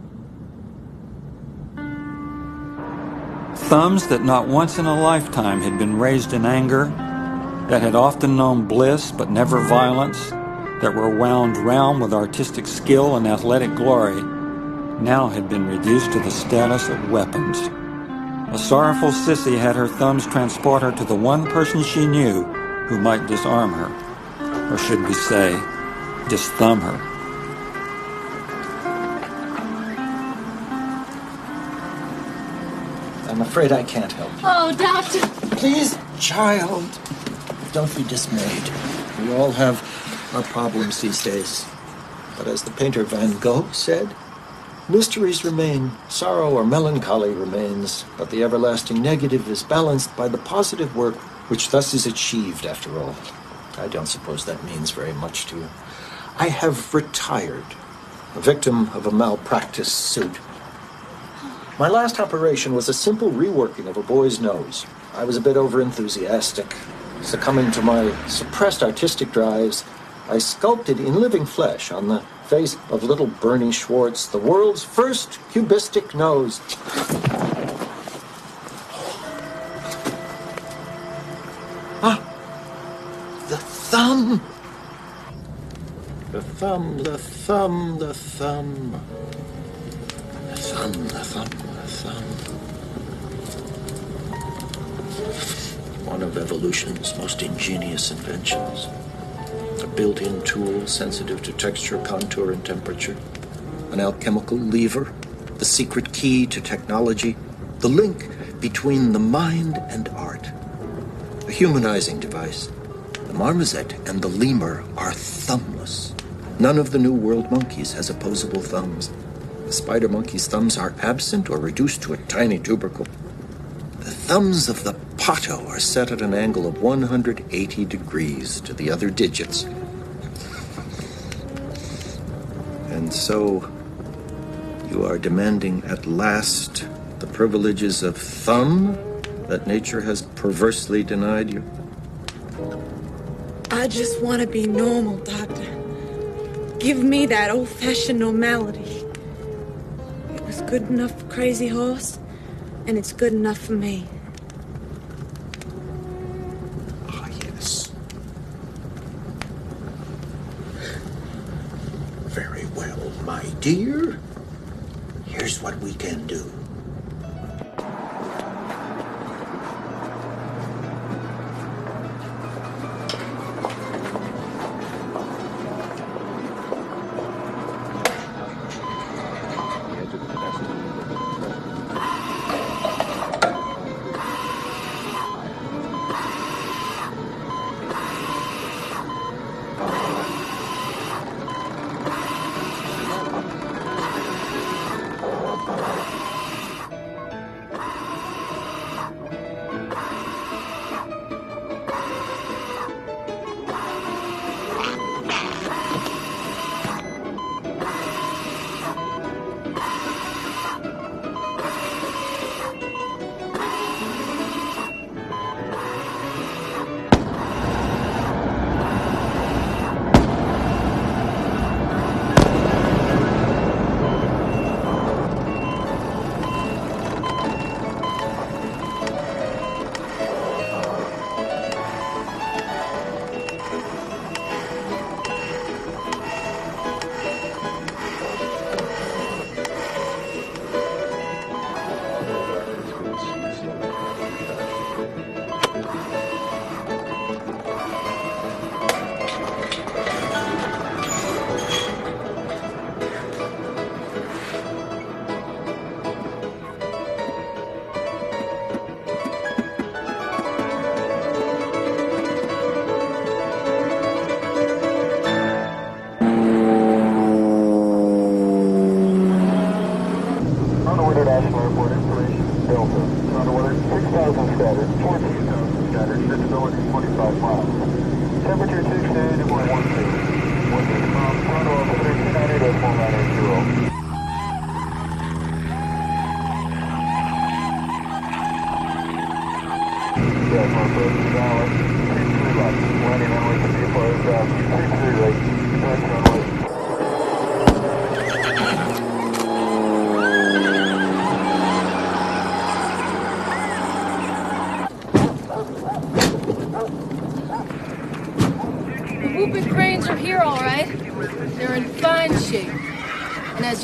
Thumbs that not once in a lifetime had been raised in anger, that had often known bliss but never violence, that were wound round with artistic skill and athletic glory, now had been reduced to the status of weapons. A sorrowful sissy had her thumbs transport her to the one person she knew who might disarm her, or should we say, disthumb her. I'm afraid I can't help you. Oh, Doctor! Please, child, don't be dismayed. We all have our problems these days. But as the painter Van Gogh said, mysteries remain, sorrow or melancholy remains, but the everlasting negative is balanced by the positive work which thus is achieved after all. I don't suppose that means very much to you. I have retired, a victim of a malpractice suit. My last operation was a simple reworking of a boy's nose. I was a bit overenthusiastic. Succumbing to my suppressed artistic drives, I sculpted in living flesh on the face of little Bernie Schwartz the world's first cubistic nose. Ah, the thumb! The thumb, the thumb, the thumb. The thumb, the thumb, the thumb. One of evolution's most ingenious inventions. A built-in tool sensitive to texture, contour, and temperature. An alchemical lever. The secret key to technology. The link between the mind and art. A humanizing device. The marmoset and the lemur are thumbless. None of the New World monkeys has opposable thumbs. The spider monkey's thumbs are absent or reduced to a tiny tubercle. The thumbs of the pato are set at an angle of 180 degrees to the other digits. And so, you are demanding at last the privileges of thumb that nature has perversely denied you? I just want to be normal, Doctor. Give me that old-fashioned normality. It was good enough for Crazy Horse, and it's good enough for me. Ah, yes. Very well, my dear. Here's what we can do.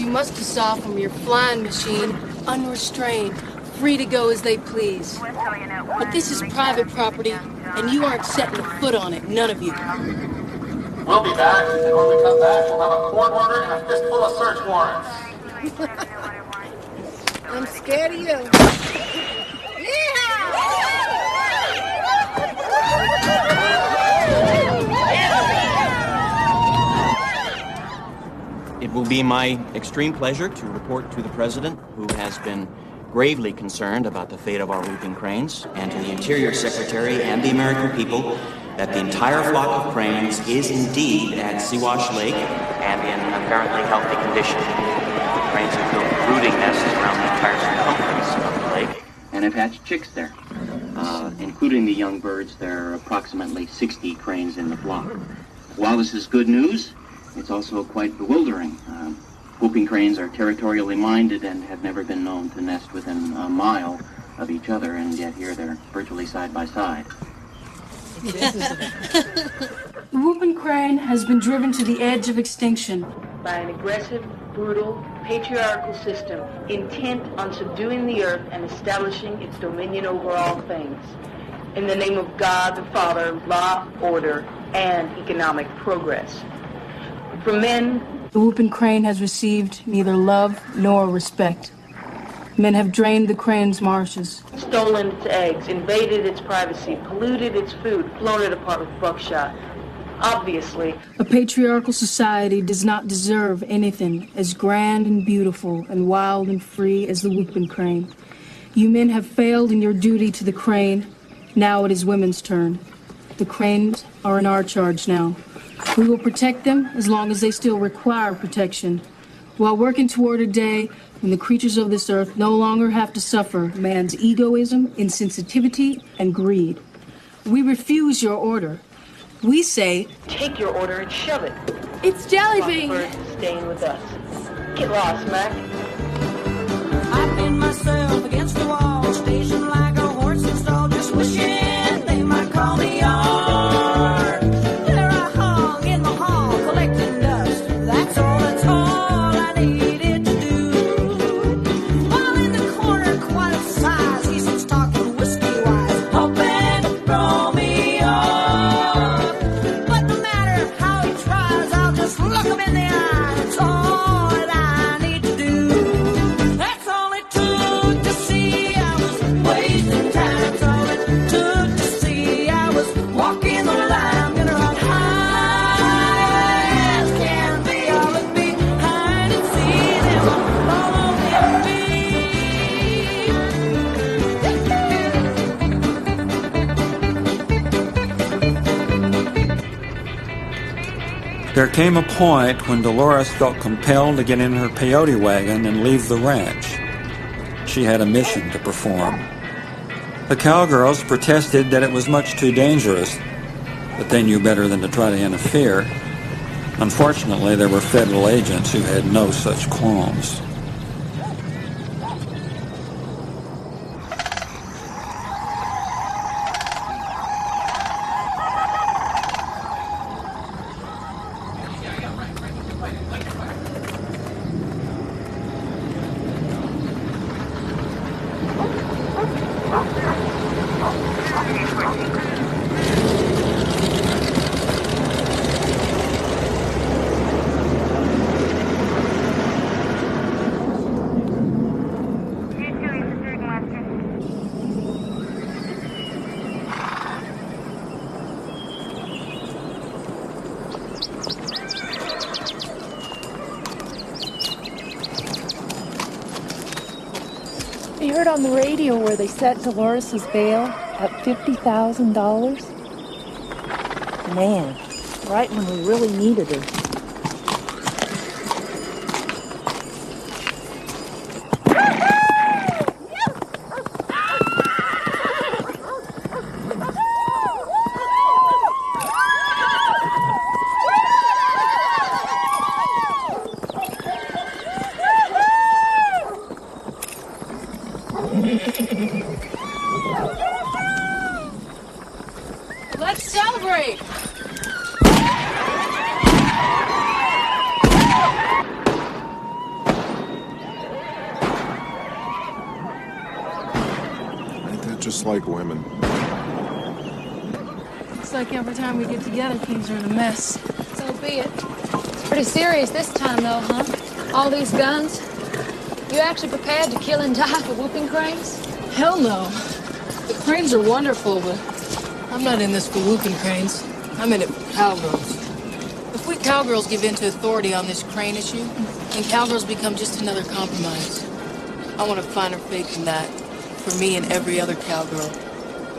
Must have saw from your flying machine, unrestrained, free to go as they please. But this is private property, and you aren't setting a foot on it, none of you. We'll be back, and when we come back, we'll have a court order and a fistful of search warrants. I'm scared of you. It will be my extreme pleasure to report to the President, who has been gravely concerned about the fate of our whooping cranes, and to the Interior Secretary and the American people, that the entire flock of cranes is indeed at Siwash Lake and in apparently healthy condition. The cranes have built brooding nests around the entire circumference of the lake and have hatched chicks there. Including the young birds, there are approximately 60 cranes in the flock. While this is good news, it's also quite bewildering. Whooping cranes are territorially minded and have never been known to nest within a mile of each other, and yet here they're virtually side by side. The whooping crane has been driven to the edge of extinction by an aggressive, brutal, patriarchal system intent on subduing the earth and establishing its dominion over all things. In the name of God the Father, law, order, and economic progress. For men, the whooping crane has received neither love nor respect. Men have drained the crane's marshes, stolen its eggs, invaded its privacy, polluted its food, blown it apart with buckshot. Obviously, a patriarchal society does not deserve anything as grand and beautiful and wild and free as the whooping crane. You men have failed in your duty to the crane. Now it is women's turn. The cranes are in our charge now. We will protect them as long as they still require protection, while working toward a day when the creatures of this earth no longer have to suffer man's egoism, insensitivity, and greed. We refuse your order. We say, take your order and shove it. It's Jellybean. Birds staying with us. Get lost, Mac. I pinned myself against the wall, stationed like a horse in stall, just wishing they might call me yard. There I hung in the hall, collecting dust. That's all I needed to do. While in the corner, quite of size, he sits talking whiskey wise, hoping to throw me off. But no matter how he tries, I'll just look him in the eye. That's all that I need to do. That's all it took to see I was wasting time. That's all it took to see I was walking the line. I'm gonna run high as can be. I'll look behind and see them following There came a point when Dolores felt compelled to get in her peyote wagon and leave the ranch. She had a mission to perform. The Cowgirls protested that it was much too dangerous, but they knew better than to try to interfere. Unfortunately, there were federal agents who had no such qualms. I heard on the radio where they set Dolores's bail at $50,000. Man, right when we really needed her. Let's celebrate! Ain't that just like women? Looks like every time we get together, things are in a mess. So be it. It's pretty serious this time, though, huh? All these guns. You actually prepared to kill and die for whooping cranes? Hell no. The cranes are wonderful, but I'm not in this for whooping cranes. I'm in it for cowgirls. If we cowgirls give in to authority on this crane issue, then cowgirls become just another compromise. I want a finer fate than that for me and every other cowgirl.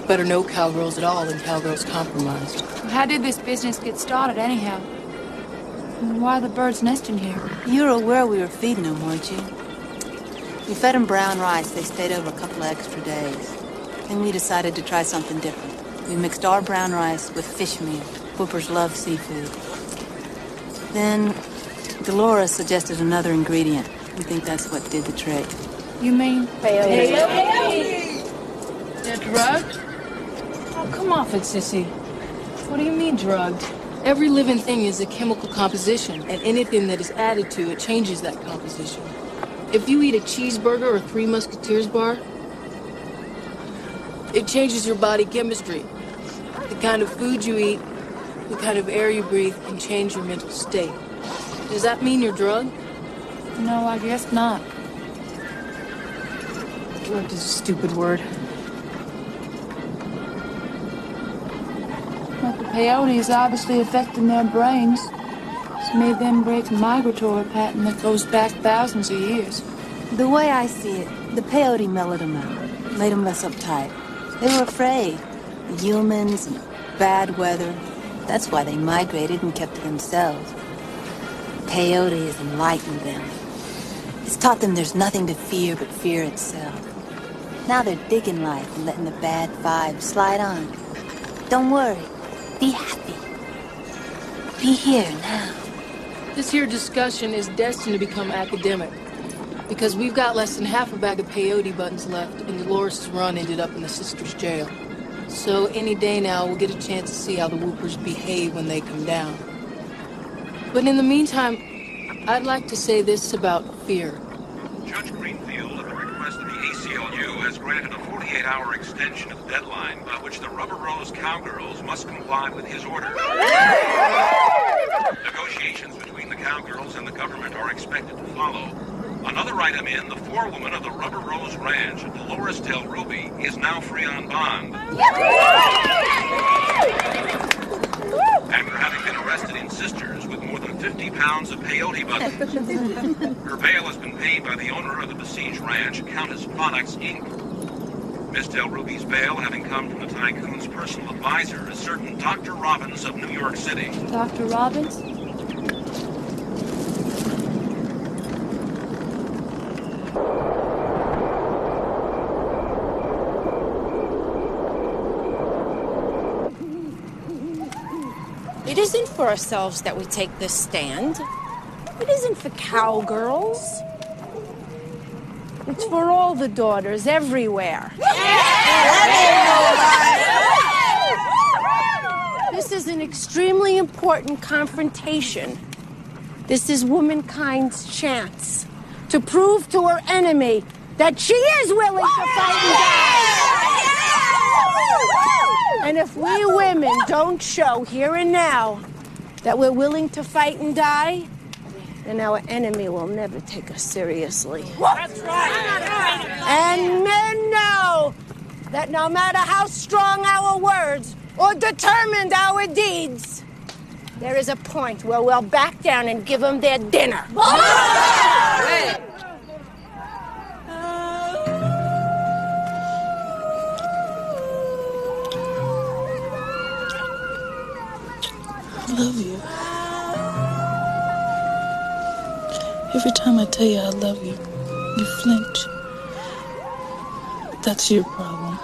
Better no cowgirls at all than cowgirls compromised. How did this business get started, anyhow? And why are the birds nesting here? You were aware we were feeding them, weren't you? We fed them brown rice. They stayed over a couple of extra days. Then we decided to try something different. We mixed our brown rice with fish meal. Whoopers love seafood. Then Dolores suggested another ingredient. We think that's what did the trick. You mean peyote? That drug? Oh, come off it, sissy. What do you mean drugged? Every living thing is a chemical composition, and anything that is added to it changes that composition. If you eat a cheeseburger or Three Musketeers bar, it changes your body chemistry. The kind of food you eat, the kind of air you breathe can change your mental state. Does that mean you're drugged? No, I guess not. Drugged is a stupid word. But the peyote is obviously affecting their brains. It's made them break a migratory pattern that goes back thousands of years. The way I see it, the peyote mellowed them out, made them less uptight. They were afraid. The humans and bad weather. That's why they migrated and kept to themselves. Peyote has enlightened them. It's taught them there's nothing to fear but fear itself. Now they're digging life and letting the bad vibes slide on. Don't worry. Be happy. Be here now. This here discussion is destined to become academic. Because we've got less than half a bag of peyote buttons left, and Dolores' run ended up in the sisters' jail. So any day now, we'll get a chance to see how the Whoopers behave when they come down. But in the meantime, I'd like to say this about fear. Judge Greenfield, at the request of the ACLU, has granted a 48-hour extension of the deadline by which the Rubber Rose Cowgirls must comply with his order. Negotiations between the Cowgirls and the government are expected to follow. Another item in, the forewoman of the Rubber Rose Ranch, Dolores Del Ruby, is now free on bond. After having been arrested in Sisters with more than 50 pounds of peyote buttons. Her bail has been paid by the owner of the besieged ranch, Countess Products, Inc. Miss Del Ruby's bail having come from the tycoon's personal advisor, a certain Dr. Robbins of New York City. Dr. Robbins? It isn't for ourselves that we take this stand. It isn't for cowgirls. It's for all the daughters everywhere. This is an extremely important confrontation. This is womankind's chance to prove to her enemy that she is willing to fight and die. And if we women don't show here and now that we're willing to fight and die, then our enemy will never take us seriously. That's right. And men know that no matter how strong our words or determined our deeds, there is a point where we'll back down and give them their dinner. I love you. Every time I tell you I love you, you flinch. That's your problem.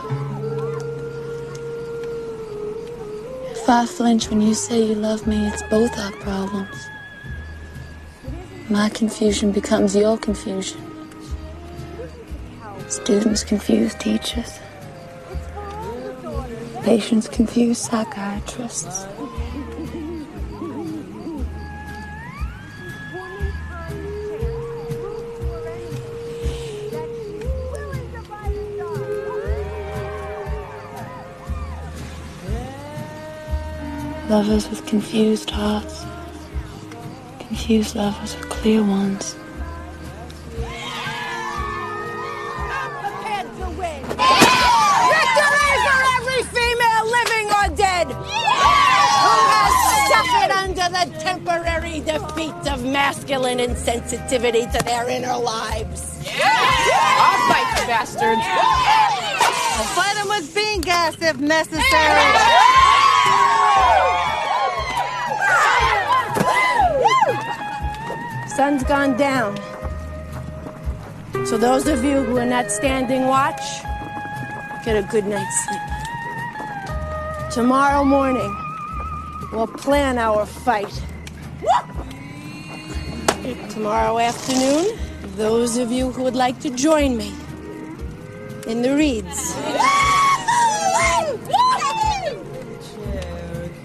If I flinch when you say you love me, it's both our problems. My confusion becomes your confusion. Students confuse teachers. Patients confuse psychiatrists. Lovers with confused hearts. Confused lovers with clear ones. Victory for every female, living or dead, who has suffered under the temporary defeat of masculine insensitivity to their inner lives. I'll fight the bastards. I'll fight them with bean gas if necessary. Sun's gone down. So those of you who are not standing watch, get a good night's sleep. Tomorrow morning, we'll plan our fight. Tomorrow afternoon, those of you who would like to join me in the reeds.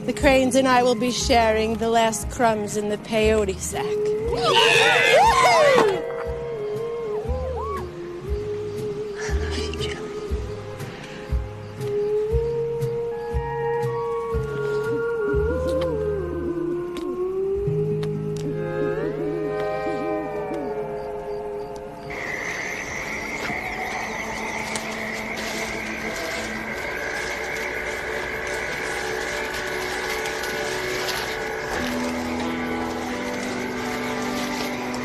The Cranes and I will be sharing the last crumbs in the peyote sack.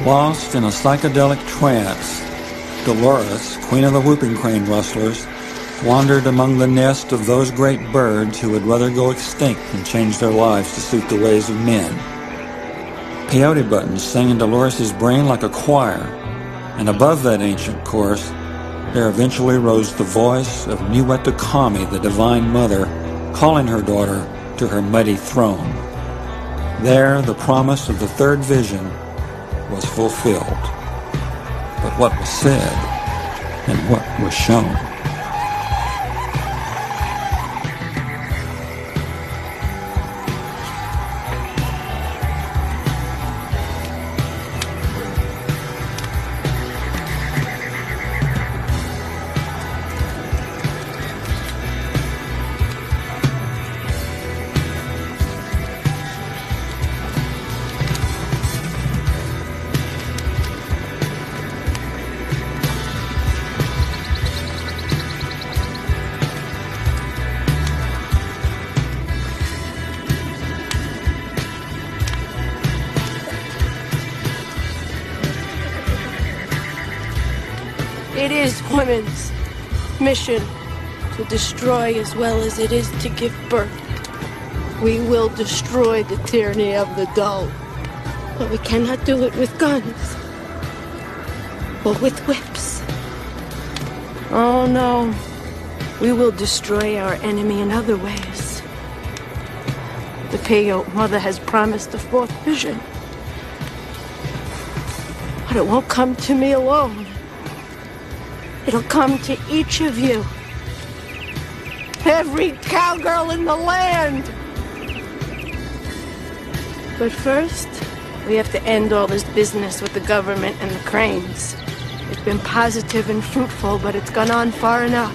Lost in a psychedelic trance, Dolores, queen of the whooping crane rustlers, wandered among the nest of those great birds who would rather go extinct than change their lives to suit the ways of men. Peyote buttons sang in Dolores' brain like a choir, and above that ancient chorus, there eventually rose the voice of Niwetukami, the Divine Mother, calling her daughter to her mighty throne. There, the promise of the third vision was fulfilled. But what was said and what was shown? It is women's mission to destroy as well as it is to give birth. We will destroy the tyranny of the dull, but we cannot do it with guns or with whips. Oh no, we will destroy our enemy in other ways. The Peyote Mother has promised the fourth vision, but it won't come to me alone. It'll come to each of you. Every cowgirl in the land. But first, we have to end all this business with the government and the Cranes. It's been positive and fruitful, but it's gone on far enough.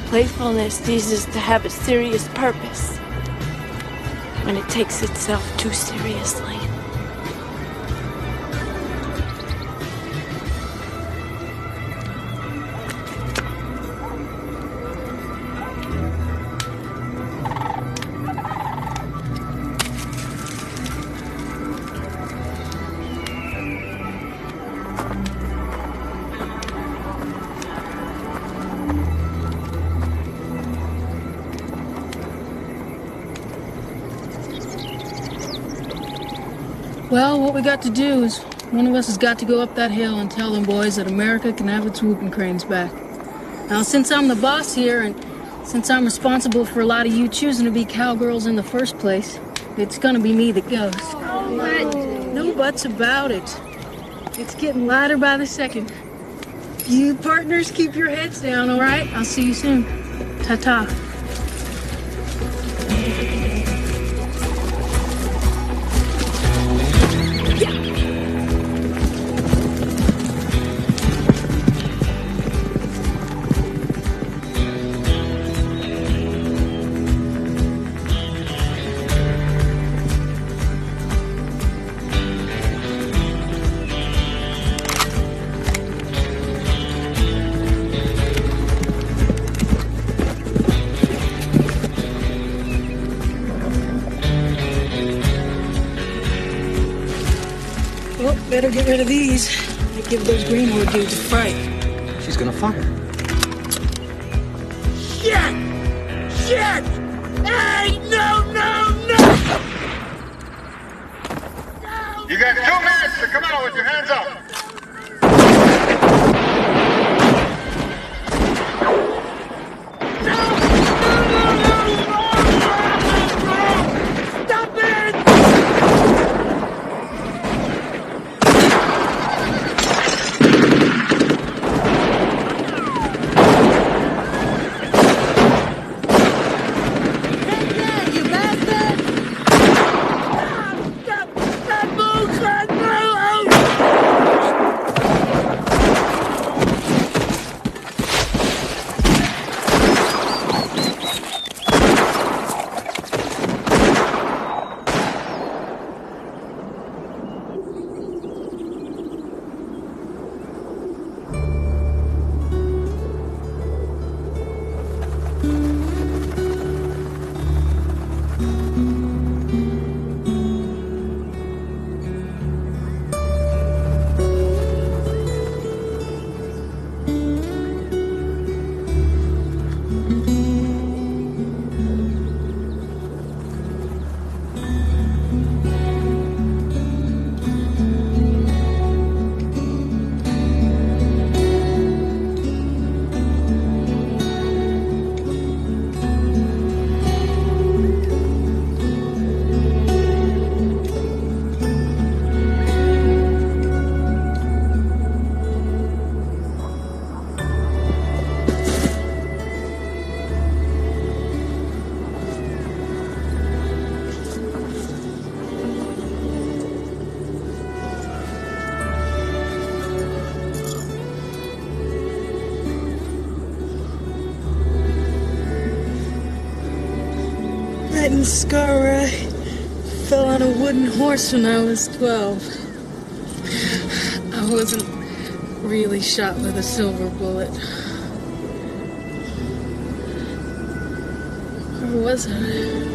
Playfulness ceases to have a serious purpose when it takes itself too seriously. Well, what we got to do is one of us has got to go up that hill and tell them boys that America can have its whooping cranes back. Now, since I'm the boss here and since I'm responsible for a lot of you choosing to be cowgirls in the first place, it's gonna be me that goes. But no buts about it. It's getting lighter by the second. You partners keep your heads down, all right? I'll see you soon. Ta-ta. Better get rid of these. They give those Greenwood dudes a fright. She's gonna fire. Shit! Shit! Hey, no! You got 2 minutes to come out with your hands up. Stop it! You bastard! the scar where I fell on a wooden horse when I was 12. I wasn't really shot with a silver bullet. Or was I?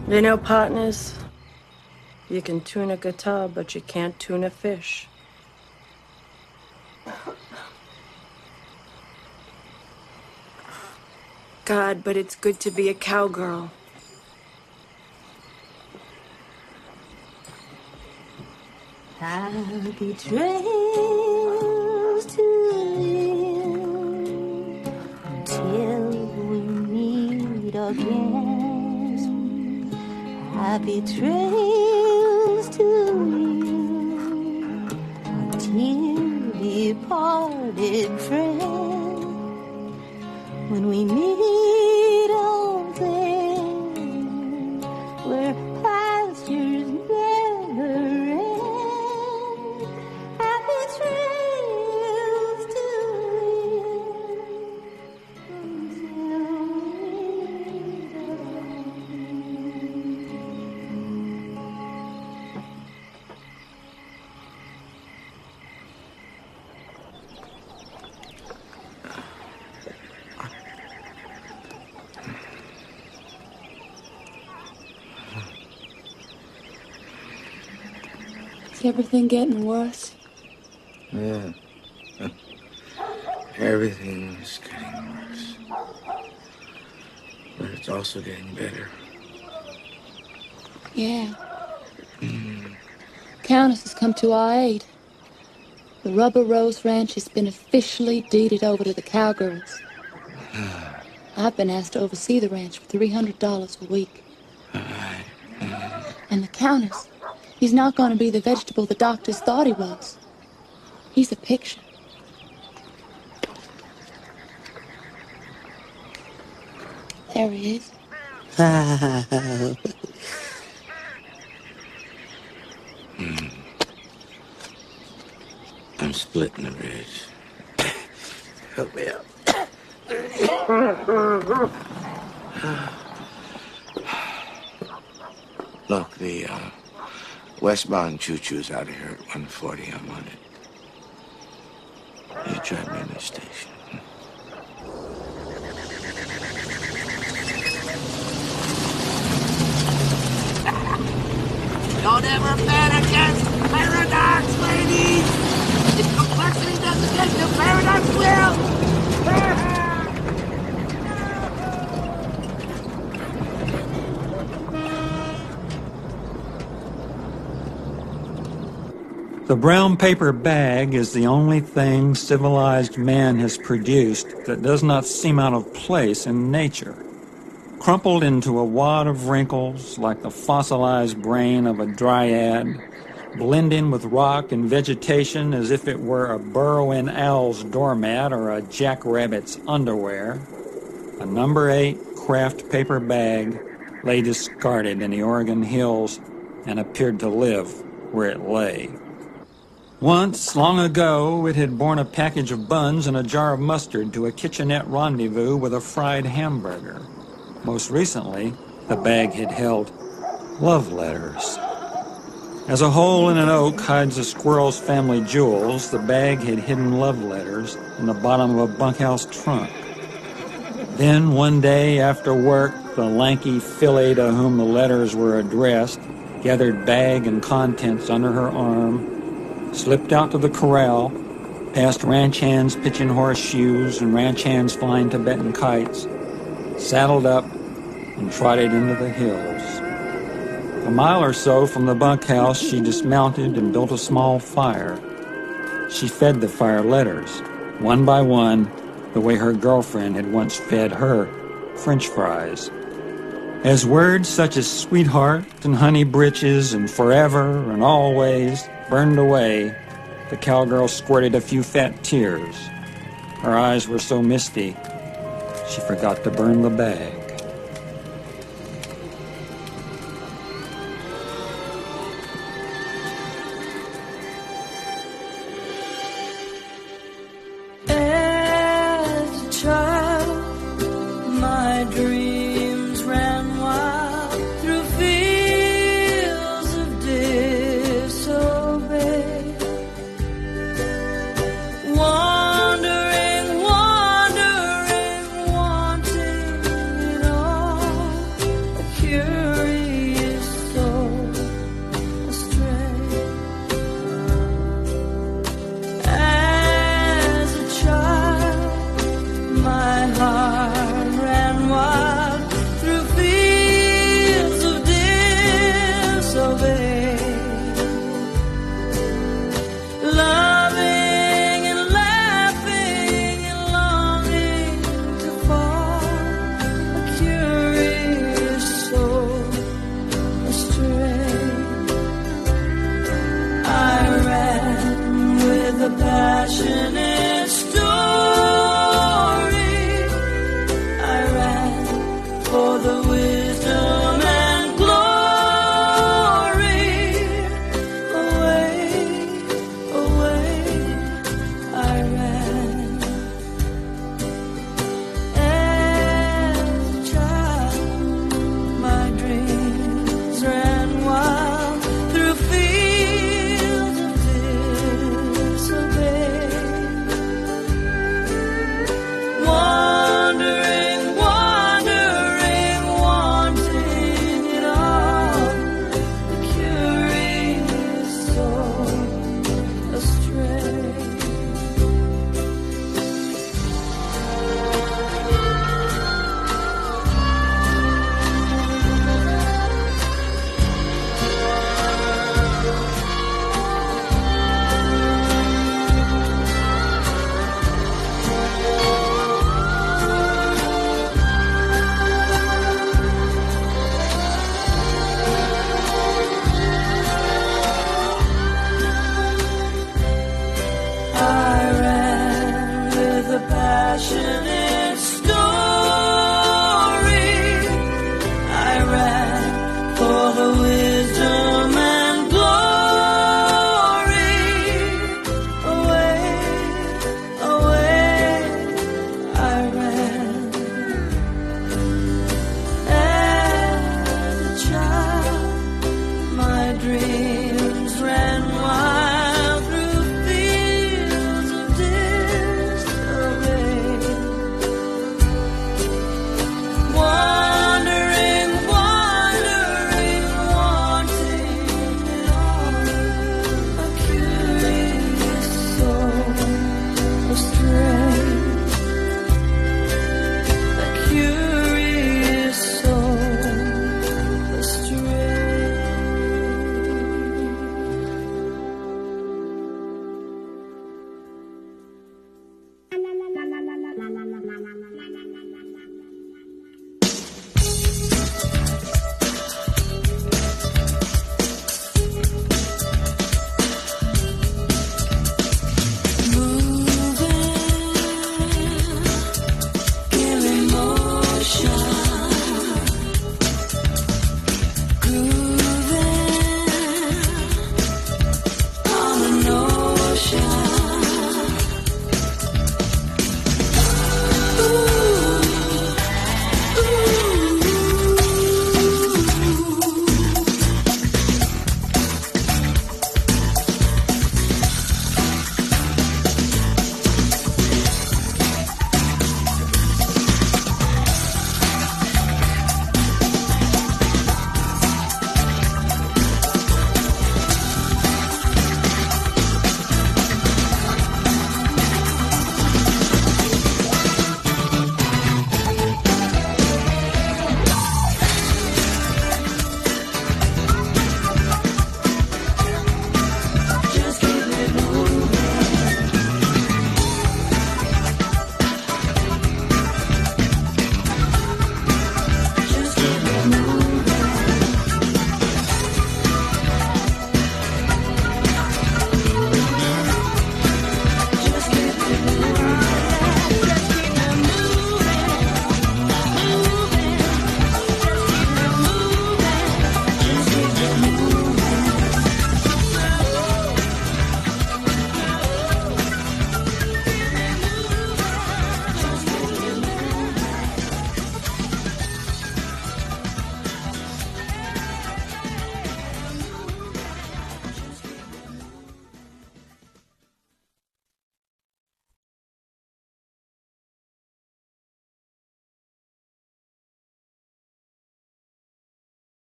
You know, partners, you can tune a guitar, but you can't tune a fish. God, but it's good to be a cowgirl. Happy trails to you until we meet again. Happy trails to you, our dear departed friend. When we meet on there, where pastures never end. Happy trails to Is everything getting worse? Yeah. Everything's getting worse. But it's also getting better. Yeah. Countess has come to our aid. The Rubber Rose Ranch has been officially deeded over to the Cowgirls. I've been asked to oversee the ranch for $300 a week. And the Countess, he's not going to be the vegetable the doctors thought he was. He's a picture. There he is. I'm splitting the ridge. Help me out. Look, the westbound choo-choo's out of here at 1:40. I'm on it. You drive me in the station. Don't ever bet against paradox, ladies! If complexity doesn't get you, paradox will! The brown paper bag is the only thing civilized man has produced that does not seem out of place in nature. Crumpled into a wad of wrinkles like the fossilized brain of a dryad, blending with rock and vegetation as if it were a burrowing owl's doormat or a jackrabbit's underwear, a number 8 craft paper bag lay discarded in the Oregon hills and appeared to live where it lay. Once, long ago, it had borne a package of buns and a jar of mustard to a kitchenette rendezvous with a fried hamburger. Most recently, the bag had held love letters. As a hole in an oak hides a squirrel's family jewels, the bag had hidden love letters in the bottom of a bunkhouse trunk. Then, one day after work, the lanky filly to whom the letters were addressed gathered bag and contents under her arm, slipped out to the corral, past ranch hands pitching horseshoes and ranch hands flying Tibetan kites, saddled up and trotted into the hills. A mile or so from the bunkhouse, she dismounted and built a small fire. She fed the fire letters, one by one, the way her girlfriend had once fed her French fries. As words such as sweetheart and honey britches and forever and always burned away, the cowgirl squirted a few fat tears. Her eyes were so misty, she forgot to burn the bag. As a child, my dream